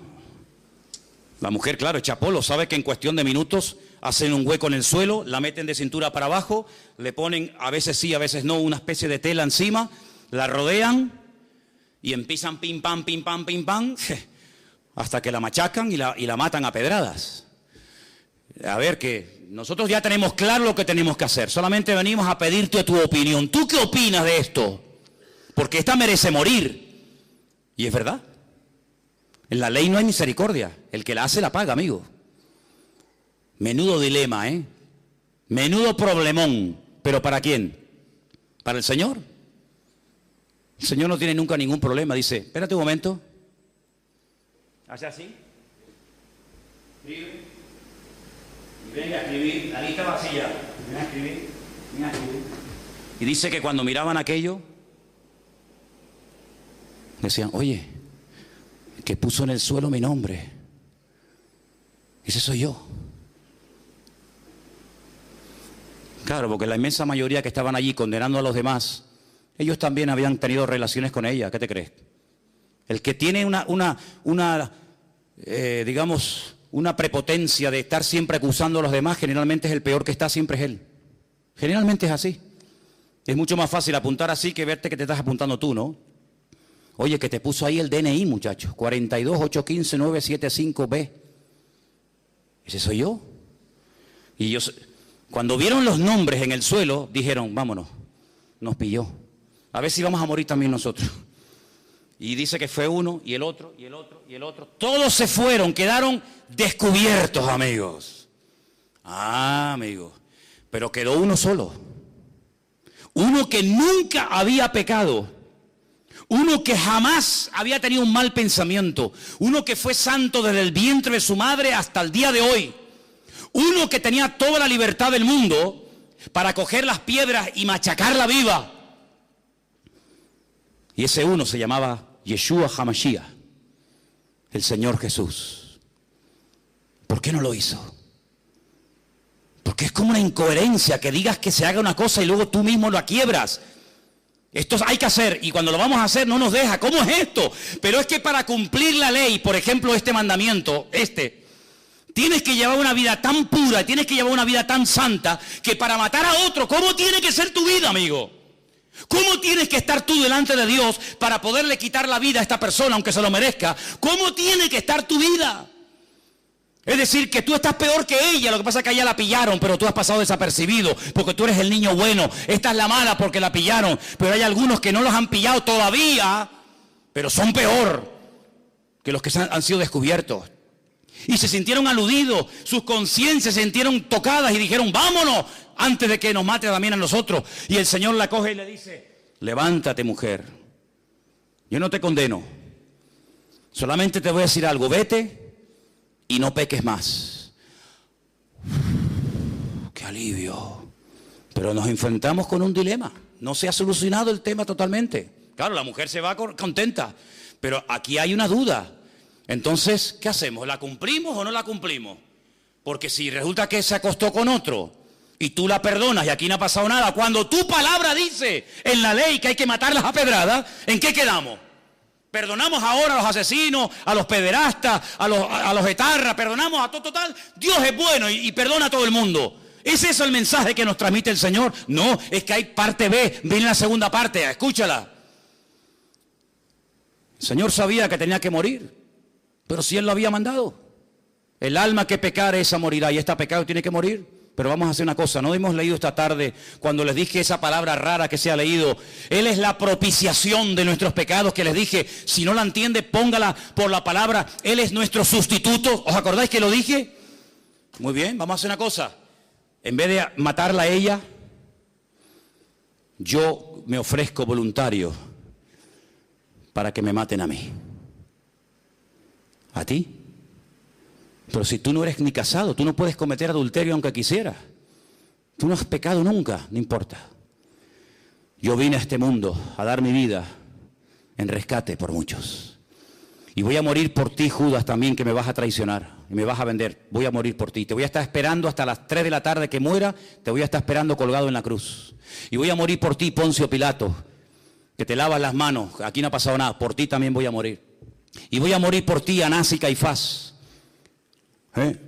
la mujer, claro, echa polo, sabe que en cuestión de minutos hacen un hueco en el suelo, la meten de cintura para abajo, le ponen, a veces sí, a veces no, una especie de tela encima, la rodean y empiezan pim pam, hasta que la machacan y la matan a pedradas. A ver, que nosotros ya tenemos claro lo que tenemos que hacer. Solamente venimos a pedirte tu opinión. ¿Tú qué opinas de esto? Porque esta merece morir. Y es verdad. En la ley no hay misericordia. El que la hace la paga, amigo. Menudo dilema, ¿eh? Menudo problemón. ¿Pero para quién? ¿Para el Señor? El Señor no tiene nunca ningún problema. Dice, espérate un momento. Hace así. Escribe. Venga a escribir, la lista vacía. Venga a escribir. Y dice que cuando miraban aquello, decían, oye, que puso en el suelo mi nombre. Ese soy yo. Claro, porque la inmensa mayoría que estaban allí condenando a los demás, ellos también habían tenido relaciones con ella. ¿Qué te crees? El que tiene digamos, una prepotencia de estar siempre acusando a los demás, generalmente es el peor que está, siempre es él. Generalmente es así. Es mucho más fácil apuntar así que verte que te estás apuntando tú, ¿no? Oye, que te puso ahí el DNI, muchachos, 42815-975B. Ese soy yo. Y ellos, cuando vieron los nombres en el suelo, dijeron, vámonos, nos pilló. A ver si vamos a morir también nosotros. Y dice que fue uno, y el otro, y el otro, y el otro. Todos se fueron, quedaron descubiertos, amigos. Ah, amigo, pero quedó uno solo. Uno que nunca había pecado. Uno que jamás había tenido un mal pensamiento. Uno que fue santo desde el vientre de su madre hasta el día de hoy. Uno que tenía toda la libertad del mundo para coger las piedras y machacarla viva. Y ese uno se llamaba Yeshua HaMashiach, el Señor Jesús. ¿Por qué no lo hizo? Porque es como una incoherencia que digas que se haga una cosa y luego tú mismo la quiebras. Esto hay que hacer, y cuando lo vamos a hacer no nos deja. ¿Cómo es esto? Pero es que para cumplir la ley, por ejemplo, este mandamiento, tienes que llevar una vida tan pura, tienes que llevar una vida tan santa, que para matar a otro, ¿cómo tiene que ser tu vida, amigo? ¿Cómo tienes que estar tú delante de Dios para poderle quitar la vida a esta persona, aunque se lo merezca? ¿Cómo tiene que estar tu vida? Es decir, que tú estás peor que ella. Lo que pasa es que a ella la pillaron, pero tú has pasado desapercibido, porque tú eres el niño bueno. Esta es la mala porque la pillaron, pero hay algunos que no los han pillado todavía, pero son peor que los que han sido descubiertos. Y se sintieron aludidos, sus conciencias se sintieron tocadas y dijeron, vámonos, antes de que nos mate también a nosotros. Y el Señor la coge y le dice, levántate, mujer, yo no te condeno, solamente te voy a decir algo, vete y no peques más. ¡Qué alivio! Pero nos enfrentamos con un dilema. No se ha solucionado el tema totalmente. Claro, la mujer se va contenta, pero aquí hay una duda. Entonces, ¿qué hacemos? ¿La cumplimos o no la cumplimos? Porque si resulta que se acostó con otro y tú la perdonas y aquí no ha pasado nada, cuando tu palabra dice en la ley que hay que matarlas a pedradas, ¿en qué quedamos? Perdonamos ahora a los asesinos, a los pederastas, a los etarras, perdonamos a todo total. Dios es bueno y perdona a todo el mundo. ¿Es eso el mensaje que nos transmite el Señor? No, es que hay parte B, viene la segunda parte, escúchala. El Señor sabía que tenía que morir, pero si Él lo había mandado. El alma que pecare, esa morirá, y esta pecado tiene que morir. Pero vamos a hacer una cosa, no hemos leído esta tarde, cuando les dije esa palabra rara que se ha leído, Él es la propiciación de nuestros pecados, que les dije, si no la entiende, póngala por la palabra, Él es nuestro sustituto. ¿Os acordáis que lo dije? Muy bien, vamos a hacer una cosa, en vez de matarla a ella, yo me ofrezco voluntario para que me maten a mí. ¿A ti? Pero si tú no eres ni casado, tú no puedes cometer adulterio aunque quisieras. Tú no has pecado nunca, no importa. Yo vine a este mundo a dar mi vida en rescate por muchos. Y voy a morir por ti, Judas, también, que me vas a traicionar y me vas a vender. Voy a morir por ti. Te voy a estar esperando hasta las 3 de la tarde que muera. Te voy a estar esperando colgado en la cruz. Y voy a morir por ti, Poncio Pilato, que te lavas las manos. Aquí no ha pasado nada. Por ti también voy a morir. Y voy a morir por ti, Anás y Caifás.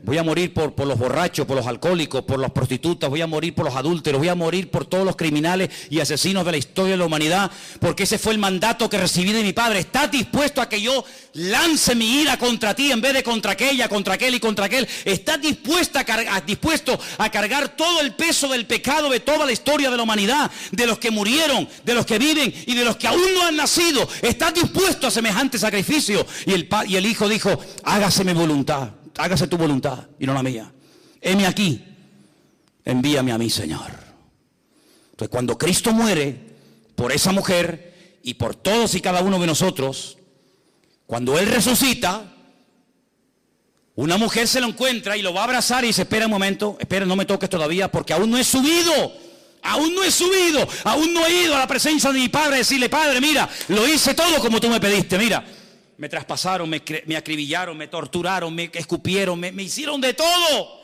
Voy a morir por los borrachos, por los alcohólicos, por las prostitutas, voy a morir por los adúlteros, voy a morir por todos los criminales y asesinos de la historia de la humanidad, porque ese fue el mandato que recibí de mi Padre. ¿Estás dispuesto a que yo lance mi ira contra ti en vez de contra aquella, contra aquel y contra aquel? ¿Estás dispuesto a cargar todo el peso del pecado de toda la historia de la humanidad, de los que murieron, de los que viven y de los que aún no han nacido? ¿Estás dispuesto a semejante sacrificio? Y el Hijo dijo, hágase mi voluntad. Hágase tu voluntad y no la mía. Heme aquí, envíame a mí, Señor. Entonces, cuando Cristo muere por esa mujer y por todos y cada uno de nosotros, cuando Él resucita, una mujer se lo encuentra y lo va a abrazar y dice, espera un momento, espera, no me toques todavía porque aún no he subido. Aún no he subido, aún no he ido a la presencia de mi Padre a decirle, Padre, mira, lo hice todo como tú me pediste, mira. Me traspasaron, me acribillaron, me torturaron, me escupieron, me hicieron de todo.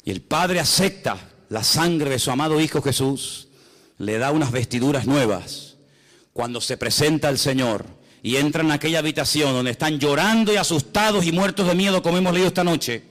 Y el Padre acepta la sangre de su amado Hijo Jesús, le da unas vestiduras nuevas. Cuando se presenta el Señor y entra en aquella habitación donde están llorando y asustados y muertos de miedo, como hemos leído esta noche,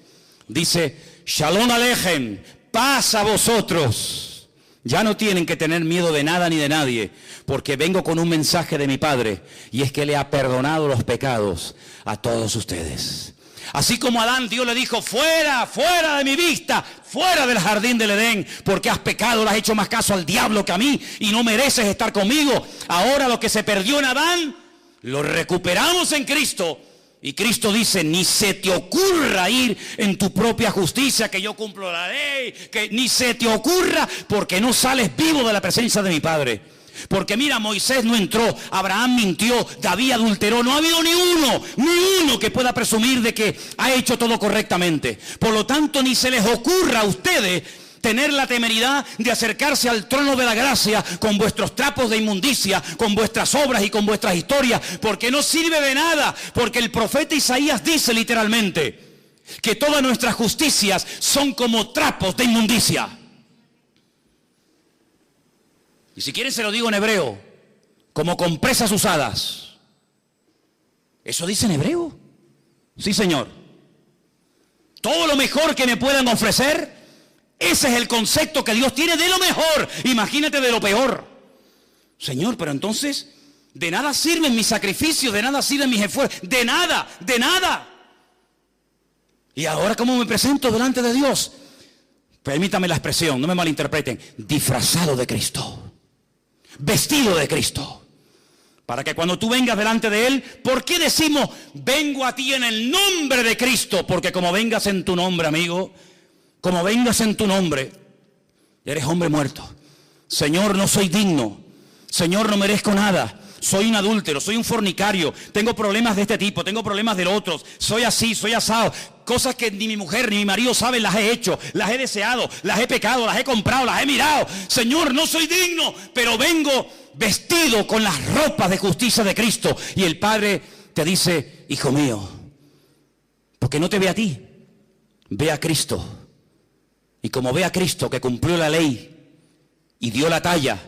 dice, Shalom Aleichem, paz a vosotros. Ya no tienen que tener miedo de nada ni de nadie, porque vengo con un mensaje de mi Padre, y es que le ha perdonado los pecados a todos ustedes. Así como a Adán, Dios le dijo, fuera, fuera de mi vista, fuera del jardín del Edén, porque has pecado, le has hecho más caso al diablo que a mí, y no mereces estar conmigo. Ahora lo que se perdió en Adán, lo recuperamos en Cristo, Y Cristo dice, ni se te ocurra ir en tu propia justicia, que yo cumplo la ley, que ni se te ocurra, porque no sales vivo de la presencia de mi Padre. Porque mira, Moisés no entró, Abraham mintió, David adulteró, no ha habido ni uno que pueda presumir de que ha hecho todo correctamente. Por lo tanto, ni se les ocurra a ustedes tener la temeridad de acercarse al trono de la gracia con vuestros trapos de inmundicia, con vuestras obras y con vuestras historias, porque no sirve de nada, porque el profeta Isaías dice literalmente que todas nuestras justicias son como trapos de inmundicia. Y si quieren se lo digo en hebreo, como compresas usadas. ¿Eso dice en hebreo? Sí, Señor. Todo lo mejor que me puedan ofrecer, ese es el concepto que Dios tiene de lo mejor. Imagínate de lo peor. Señor, pero entonces, de nada sirven mis sacrificios, de nada sirven mis esfuerzos, de nada, de nada. Y ahora, ¿cómo me presento delante de Dios? Permítame la expresión, no me malinterpreten. Disfrazado de Cristo, vestido de Cristo. Para que cuando tú vengas delante de Él, ¿por qué decimos, vengo a ti en el nombre de Cristo? Porque como vengas en tu nombre, amigo, como vengas en tu nombre, eres hombre muerto. Señor, no soy digno. Señor, no merezco nada. Soy un adúltero, soy un fornicario. Tengo problemas de este tipo, tengo problemas de otros. Soy así, soy asado. Cosas que ni mi mujer ni mi marido saben, las he hecho, las he deseado, las he pecado, las he comprado, las he mirado. Señor, no soy digno, pero vengo vestido con las ropas de justicia de Cristo. Y el Padre te dice, hijo mío, porque no te ve a ti, ve a Cristo. Y como ve a Cristo que cumplió la ley y dio la talla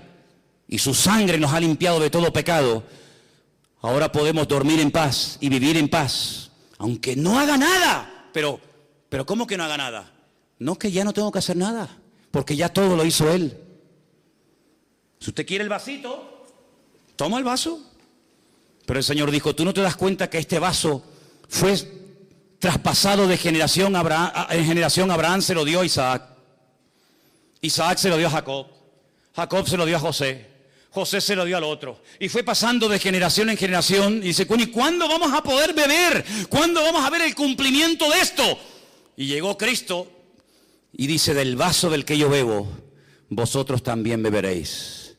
y su sangre nos ha limpiado de todo pecado, ahora podemos dormir en paz y vivir en paz, aunque no haga nada. Pero ¿cómo que no haga nada? No, que ya no tengo que hacer nada, porque ya todo lo hizo Él. Si usted quiere el vasito, toma el vaso. Pero el Señor dijo, ¿tú no te das cuenta que este vaso fue traspasado de generación en generación? Abraham se lo dio a Isaac, Isaac se lo dio a Jacob, Jacob se lo dio a José, José se lo dio al otro, y fue pasando de generación en generación. Y dice, ¿y cuándo vamos a poder beber? ¿Cuándo vamos a ver el cumplimiento de esto? Y llegó Cristo y dice, del vaso del que yo bebo, vosotros también beberéis.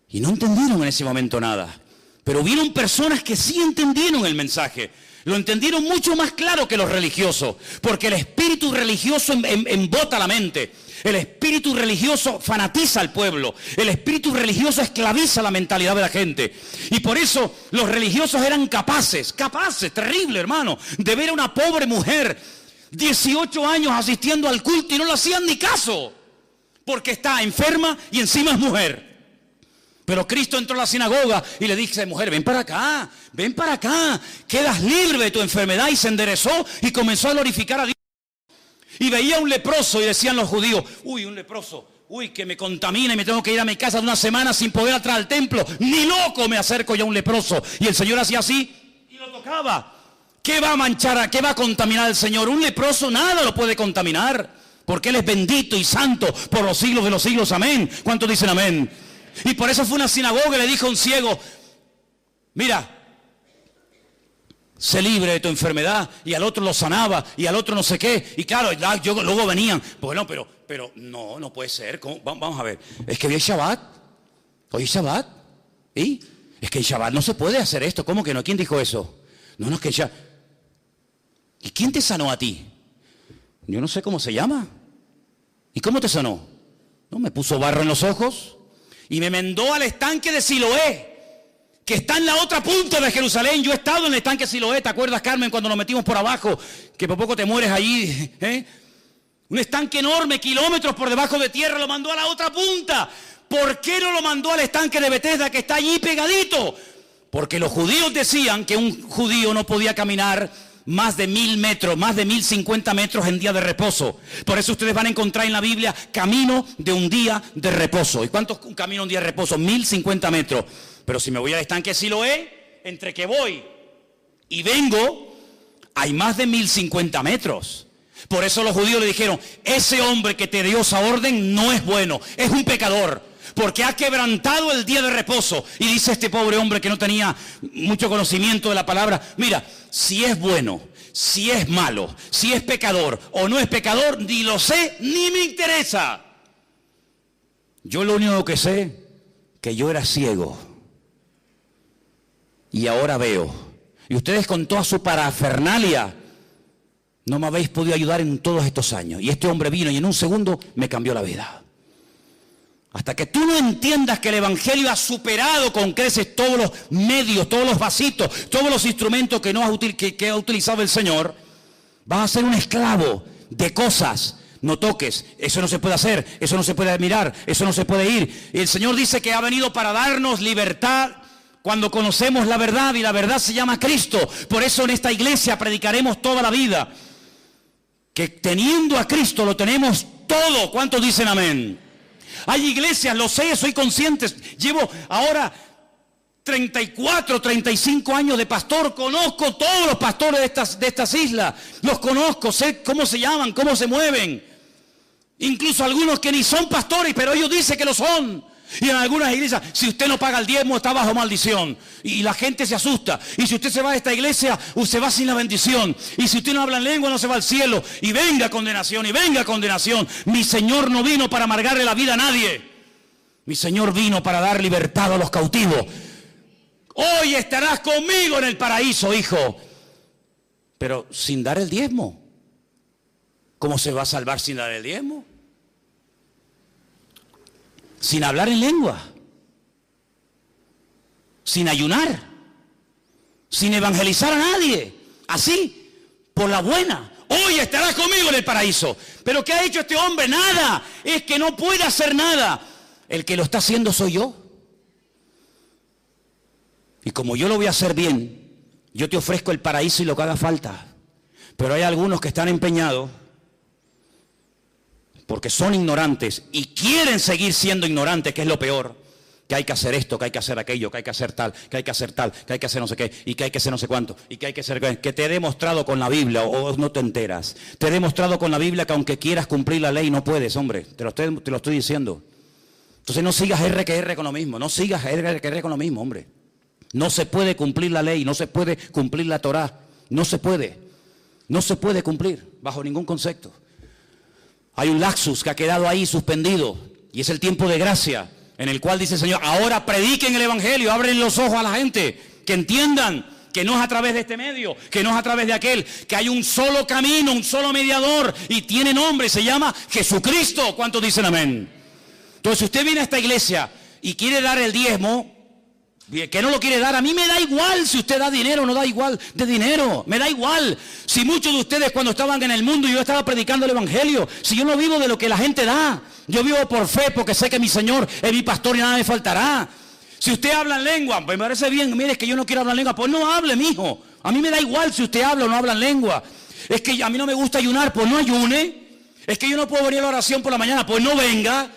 Y no entendieron en ese momento nada, pero vieron personas que sí entendieron el mensaje. Lo entendieron mucho más claro que los religiosos, porque el espíritu religioso embota la mente. El espíritu religioso fanatiza al pueblo. El espíritu religioso esclaviza la mentalidad de la gente. Y por eso los religiosos eran capaces, terrible hermano, de ver a una pobre mujer, 18 años asistiendo al culto y no le hacían ni caso, porque está enferma y encima es mujer. Pero Cristo entró a la sinagoga y le dice, mujer, ven para acá, quedas libre de tu enfermedad. Y se enderezó y comenzó a glorificar a Dios. Y veía a un leproso y decían los judíos, uy, un leproso, uy, que me contamina y me tengo que ir a mi casa de una semana sin poder entrar al templo. Ni loco me acerco yo a un leproso. Y el Señor hacía así y lo tocaba. ¿Qué va a manchar, qué va a contaminar al Señor? Un leproso nada lo puede contaminar, porque Él es bendito y santo por los siglos de los siglos. Amén. ¿Cuántos dicen amén? Y por eso fue una sinagoga y le dijo a un ciego, mira, sé libre de tu enfermedad. Y al otro lo sanaba y al otro no sé qué. Y claro, luego venían, bueno, pero no puede ser. Vamos a ver, es que hoy es Shabbat. Hoy es Shabbat. ¿Y? Es que en Shabbat no se puede hacer esto. ¿Cómo que no? ¿Quién dijo eso? No, es que ya. ¿Y quién te sanó a ti? Yo no sé cómo se llama. ¿Y cómo te sanó? No, me puso barro en los ojos y me mandó al estanque de Siloé, que está en la otra punta de Jerusalén. Yo he estado en el estanque de Siloé, ¿te acuerdas, Carmen, cuando nos metimos por abajo? Que por poco te mueres allí, ¿eh? Un estanque enorme, kilómetros por debajo de tierra, lo mandó a la otra punta. ¿Por qué no lo mandó al estanque de Betesda, que está allí pegadito? Porque los judíos decían que un judío no podía caminar más de 1000 metros, más de 1050 metros en día de reposo. Por eso ustedes van a encontrar en la Biblia camino de un día de reposo. ¿Y cuánto es un camino de un día de reposo? 1050 metros. Pero si me voy al estanque de Siloé, entre que voy y vengo, hay más de 1050 metros. Por eso los judíos le dijeron, ese hombre que te dio esa orden no es bueno, es un pecador. porque ha quebrantado el día de reposo. Y dice este pobre hombre que no tenía mucho conocimiento de la palabra, mira, si es bueno, si es malo, si es pecador o no es pecador, ni lo sé, ni me interesa. Yo lo único que sé, que yo era ciego y ahora veo. Y ustedes con toda su parafernalia no me habéis podido ayudar en todos estos años. Y este hombre vino y en un segundo me cambió la vida. Hasta que tú no entiendas que el Evangelio ha superado con creces todos los medios, todos los vasitos, todos los instrumentos que ha utilizado el Señor, vas a ser un esclavo de cosas. No toques, eso no se puede hacer, eso no se puede mirar, eso no se puede ir. Y el Señor dice que ha venido para darnos libertad cuando conocemos la verdad, y la verdad se llama Cristo. Por eso en esta iglesia predicaremos toda la vida que teniendo a Cristo lo tenemos todo. ¿Cuántos dicen amén? Hay iglesias, lo sé, soy consciente. Llevo ahora 34, 35 años de pastor. Conozco todos los pastores de estas islas. Los conozco, sé cómo se llaman, cómo se mueven. Incluso algunos que ni son pastores, pero ellos dicen que lo son. Y en algunas iglesias, si usted no paga el diezmo, está bajo maldición. Y la gente se asusta. Y si usted se va de esta iglesia, usted va sin la bendición. Y si usted no habla en lengua, no se va al cielo. Y venga condenación, y venga condenación. Mi Señor no vino para amargarle la vida a nadie. Mi Señor vino para dar libertad a los cautivos. Hoy estarás conmigo en el paraíso, hijo. Pero sin dar el diezmo. ¿Cómo se va a salvar sin dar el diezmo? Sin hablar en lengua, sin ayunar, sin evangelizar a nadie, así, por la buena. Hoy estarás conmigo en el paraíso. ¿Pero qué ha hecho este hombre? Nada. Es que no puede hacer nada. El que lo está haciendo soy yo. Y como yo lo voy a hacer bien, yo te ofrezco el paraíso y lo que haga falta. Pero hay algunos que están empeñados, porque son ignorantes y quieren seguir siendo ignorantes, que es lo peor, que hay que hacer esto, que hay que hacer aquello, que hay que hacer tal, que hay que hacer tal, que hay que hacer no sé qué, y que hay que hacer no sé cuánto, y que hay que hacer, que te he demostrado con la Biblia, o no te enteras, te he demostrado con la Biblia que aunque quieras cumplir la ley no puedes, hombre, te lo estoy diciendo. Entonces no sigas R que R con lo mismo, no sigas R que R con lo mismo, hombre. No se puede cumplir la ley, no se puede cumplir la Torá, no se puede cumplir bajo ningún concepto. Hay un laxus que ha quedado ahí suspendido y es el tiempo de gracia en el cual dice el Señor, ahora prediquen el Evangelio, abren los ojos a la gente, que entiendan que no es a través de este medio, que no es a través de aquel, que hay un solo camino, un solo mediador y tiene nombre, se llama Jesucristo. ¿Cuántos dicen amén? Entonces si usted viene a esta iglesia y quiere dar el diezmo, que no lo quiere dar, a mí me da igual si usted da dinero o no da igual de dinero, me da igual. Si muchos de ustedes cuando estaban en el mundo yo estaba predicando el Evangelio, si yo no vivo de lo que la gente da, yo vivo por fe porque sé que mi Señor es mi pastor y nada me faltará. Si usted habla en lengua, pues me parece bien, mire, es que yo no quiero hablar en lengua, pues no hable, mijo. A mí me da igual si usted habla o no habla en lengua. Es que a mí no me gusta ayunar, pues no ayune. Es que yo no puedo venir a la oración por la mañana, pues no venga.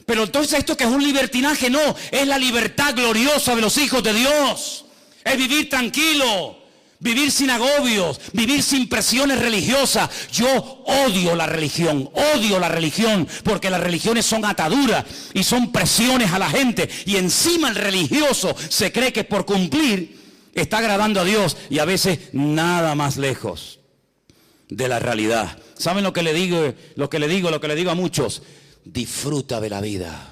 Pero entonces esto que es un libertinaje, no, es la libertad gloriosa de los hijos de Dios. Es vivir tranquilo, vivir sin agobios, vivir sin presiones religiosas. Yo odio la religión, porque las religiones son ataduras y son presiones a la gente. Y encima el religioso se cree que por cumplir está agradando a Dios y a veces nada más lejos de la realidad. ¿Saben lo que le digo? Lo que le digo a muchos. Disfruta de la vida.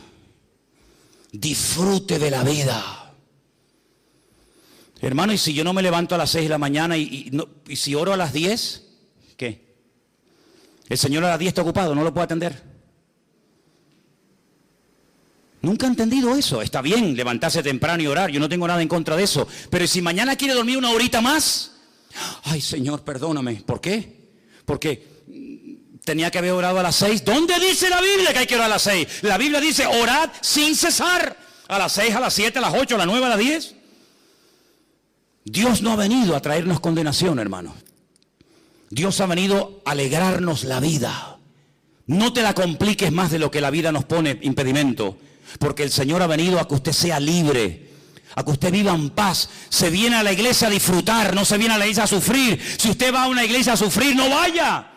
Disfrute de la vida. Hermano, y si yo no me levanto a las 6 de la mañana y si oro a las 10, ¿qué? El Señor a las 10 está ocupado, no lo puedo atender. Nunca he entendido eso. Está bien levantarse temprano y orar, yo no tengo nada en contra de eso. Pero si mañana quiere dormir una horita más, ay Señor, perdóname. ¿Por qué? Porque tenía que haber orado a las 6. ¿Dónde dice la Biblia que hay que orar a las 6? La Biblia dice orad sin cesar. A las 6, a las 7, a las 8, a las 9, a las 10. Dios no ha venido a traernos condenación, hermano. Dios ha venido a alegrarnos la vida. No te la compliques más de lo que la vida nos pone impedimento. Porque el Señor ha venido a que usted sea libre, a que usted viva en paz. Se viene a la iglesia a disfrutar, no se viene a la iglesia a sufrir. Si usted va a una iglesia a sufrir, no vaya.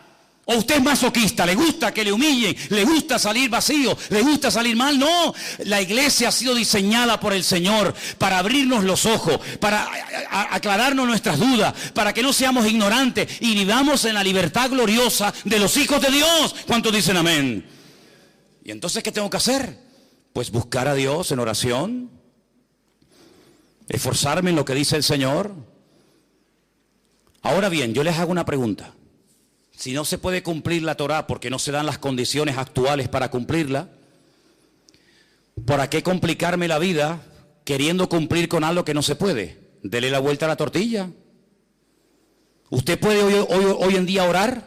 ¿O usted es masoquista? ¿Le gusta que le humillen? ¿Le gusta salir vacío? ¿Le gusta salir mal? No, la iglesia ha sido diseñada por el Señor para abrirnos los ojos, para aclararnos nuestras dudas, para que no seamos ignorantes y vivamos en la libertad gloriosa de los hijos de Dios. ¿Cuántos dicen amén? ¿Y entonces qué tengo que hacer? Pues buscar a Dios en oración, esforzarme en lo que dice el Señor. Ahora bien, yo les hago una pregunta. Si no se puede cumplir la Torá porque no se dan las condiciones actuales para cumplirla, ¿para qué complicarme la vida queriendo cumplir con algo que no se puede? Dele la vuelta a la tortilla. ¿Usted puede hoy en día orar?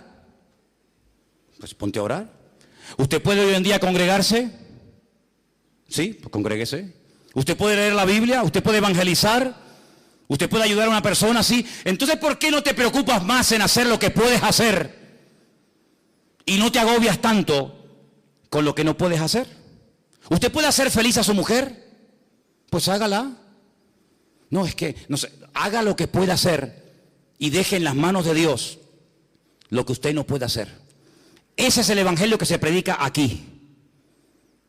Pues ponte a orar. ¿Usted puede hoy en día congregarse? Sí, pues congréguese. ¿Usted puede leer la Biblia? ¿Usted puede evangelizar? ¿Usted puede ayudar a una persona así? Entonces, ¿por qué no te preocupas más en hacer lo que puedes hacer? Y no te agobias tanto con lo que no puedes hacer. ¿Usted puede hacer feliz a su mujer? Pues hágala. No, es que, no sé, haga lo que pueda hacer y deje en las manos de Dios lo que usted no puede hacer. Ese es el evangelio que se predica aquí.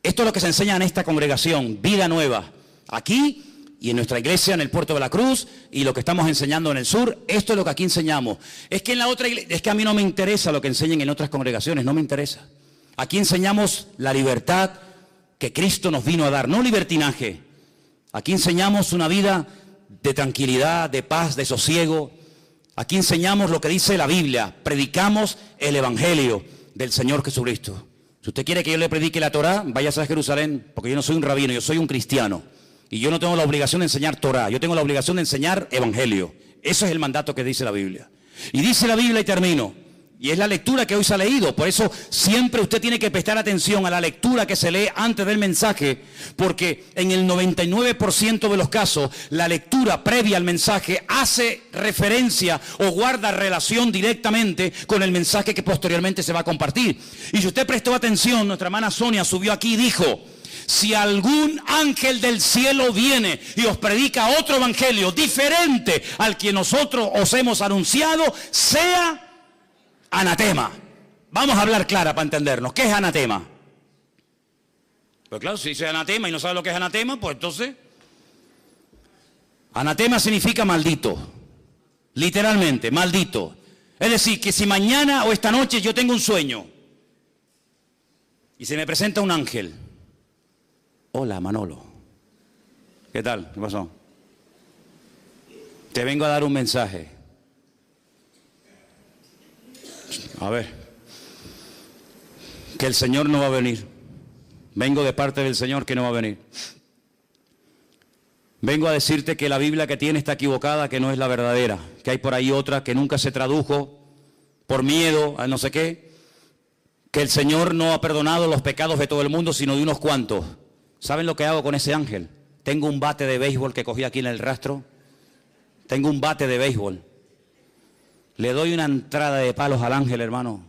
Esto es lo que se enseña en esta congregación, Vida Nueva. Aquí y en nuestra iglesia en el Puerto de la Cruz y lo que estamos enseñando en el sur, esto es lo que aquí enseñamos. Es que en la otra iglesia, es que a mí no me interesa lo que enseñen en otras congregaciones, no me interesa. Aquí enseñamos la libertad que Cristo nos vino a dar, no libertinaje. Aquí enseñamos una vida de tranquilidad, de paz, de sosiego. Aquí enseñamos lo que dice la Biblia, predicamos el evangelio del Señor Jesucristo. Si usted quiere que yo le predique la Torá, váyase a Jerusalén, porque yo no soy un rabino, yo soy un cristiano. Y yo no tengo la obligación de enseñar Torá, yo tengo la obligación de enseñar evangelio. Eso es el mandato que dice la Biblia. Y dice la Biblia, y termino, y es la lectura que hoy se ha leído. Por eso siempre usted tiene que prestar atención a la lectura que se lee antes del mensaje, porque en el 99% de los casos, la lectura previa al mensaje hace referencia o guarda relación directamente con el mensaje que posteriormente se va a compartir. Y si usted prestó atención, nuestra hermana Sonia subió aquí y dijo: si algún ángel del cielo viene y os predica otro evangelio diferente al que nosotros os hemos anunciado, sea anatema. Vamos a hablar clara para entendernos. ¿Qué es anatema? Pues claro, si dice anatema y no sabe lo que es anatema, pues entonces... Anatema significa maldito. Literalmente, maldito. Es decir, que si mañana o esta noche yo tengo un sueño y se me presenta un ángel. Hola, Manolo. ¿Qué tal? ¿Qué pasó? Te vengo a dar un mensaje. A ver. Que el Señor no va a venir. Vengo de parte del Señor que no va a venir. Vengo a decirte que la Biblia que tiene está equivocada, que no es la verdadera. Que hay por ahí otra que nunca se tradujo por miedo a no sé qué. Que el Señor no ha perdonado los pecados de todo el mundo, sino de unos cuantos. ¿Saben lo que hago con ese ángel? Tengo un bate de béisbol que cogí aquí en el rastro. Tengo un bate de béisbol. Le doy una entrada de palos al ángel, hermano.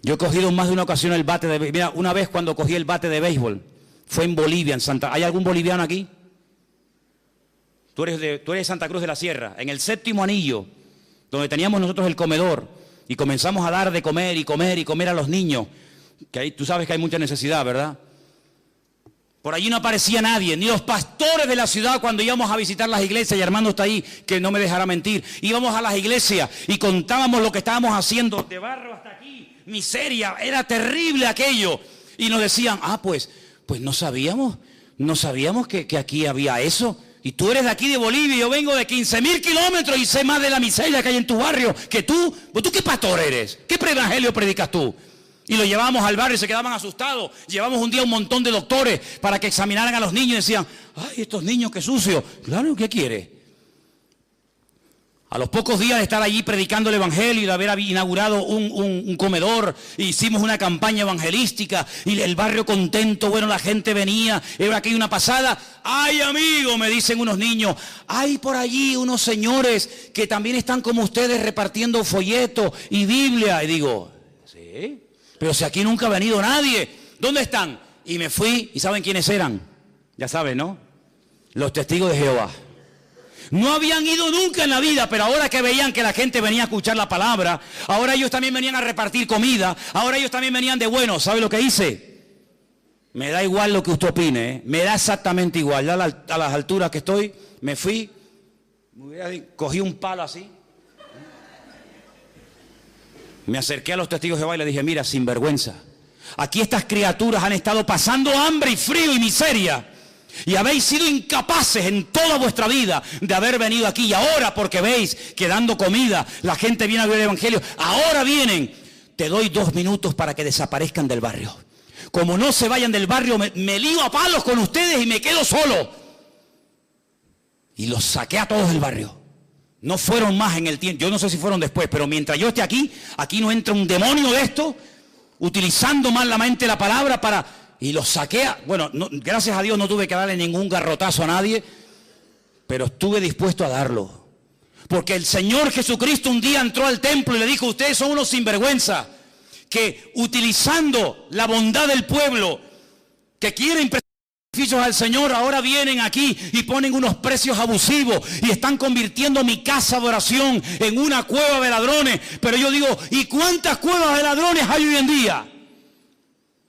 Yo he cogido en más de una ocasión el bate de béisbol. Mira, una vez cuando cogí el bate de béisbol, fue en Bolivia, en Santa... ¿Hay algún boliviano aquí? Tú eres de Santa Cruz de la Sierra. En el 7º anillo, donde teníamos nosotros el comedor, y comenzamos a dar de comer y comer y comer a los niños, que ahí tú sabes que hay mucha necesidad, ¿verdad? Por allí no aparecía nadie, ni los pastores de la ciudad cuando íbamos a visitar las iglesias, y Armando está ahí, que no me dejará mentir. Íbamos a las iglesias y contábamos lo que estábamos haciendo, de barro hasta aquí, miseria, era terrible aquello. Y nos decían, pues no sabíamos que aquí había eso. Y tú eres de aquí de Bolivia, y yo vengo de 15.000 kilómetros y sé más de la miseria que hay en tu barrio que tú. ¿Pues tú qué pastor eres? ¿Qué evangelio predicas tú? Y lo llevábamos al barrio y se quedaban asustados. Llevamos un día un montón de doctores para que examinaran a los niños y decían, ay, estos niños qué sucios. Claro, ¿qué quiere? A los pocos días de estar allí predicando el evangelio y de haber inaugurado un comedor, hicimos una campaña evangelística y el barrio contento, bueno, la gente venía, era aquí una pasada. Ay, amigo, me dicen unos niños, hay por allí unos señores que también están como ustedes repartiendo folletos y Biblia. Y digo, ¿sí? Pero si aquí nunca ha venido nadie, ¿dónde están? Y me fui, ¿y saben quiénes eran? Ya saben, ¿no? Los testigos de Jehová. No habían ido nunca en la vida, pero ahora que veían que la gente venía a escuchar la palabra, ahora ellos también venían a repartir comida, ahora ellos también venían de bueno. ¿Sabe lo que hice? Me da igual lo que usted opine, ¿eh? Me da exactamente igual. Ya a las alturas que estoy, me fui, cogí un palo así, me acerqué a los testigos de Jehová y le dije, mira, sinvergüenza, aquí estas criaturas han estado pasando hambre y frío y miseria, y habéis sido incapaces en toda vuestra vida de haber venido aquí, y ahora porque veis que dando comida la gente viene a ver el evangelio, ahora vienen. Te doy 2 minutos para que desaparezcan del barrio. Como no se vayan del barrio, me lío a palos con ustedes y me quedo solo. Y los saqué a todos del barrio. No fueron más en el tiempo, yo no sé si fueron después, pero mientras yo esté aquí, aquí no entra un demonio de esto, utilizando malamente la palabra para... Y los saqué, bueno, no, gracias a Dios no tuve que darle ningún garrotazo a nadie, pero estuve dispuesto a darlo. Porque el Señor Jesucristo un día entró al templo y le dijo, ustedes son unos sinvergüenza, que utilizando la bondad del pueblo, que quieren beneficios al Señor, ahora vienen aquí y ponen unos precios abusivos y están convirtiendo mi casa de oración en una cueva de ladrones. Pero yo digo, ¿y cuántas cuevas de ladrones hay hoy en día?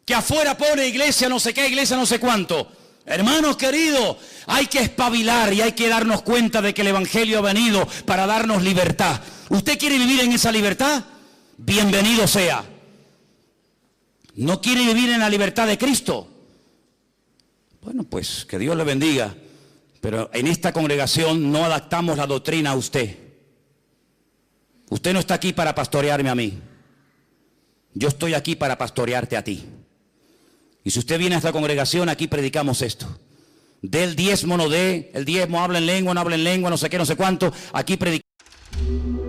Que afuera pone iglesia no sé qué, iglesia no sé cuánto. Hermanos queridos, hay que espabilar y hay que darnos cuenta de que el evangelio ha venido para darnos libertad. ¿Usted quiere vivir en esa libertad? Bienvenido sea. ¿No quiere vivir en la libertad de Cristo? Bueno, pues que Dios le bendiga. Pero en esta congregación no adaptamos la doctrina a usted. Usted no está aquí para pastorearme a mí. Yo estoy aquí para pastorearte a ti. Y si usted viene a esta congregación, aquí predicamos esto. Del diezmo, no dé, el diezmo, habla en lengua, no habla en lengua, no sé qué, no sé cuánto. Aquí predicamos.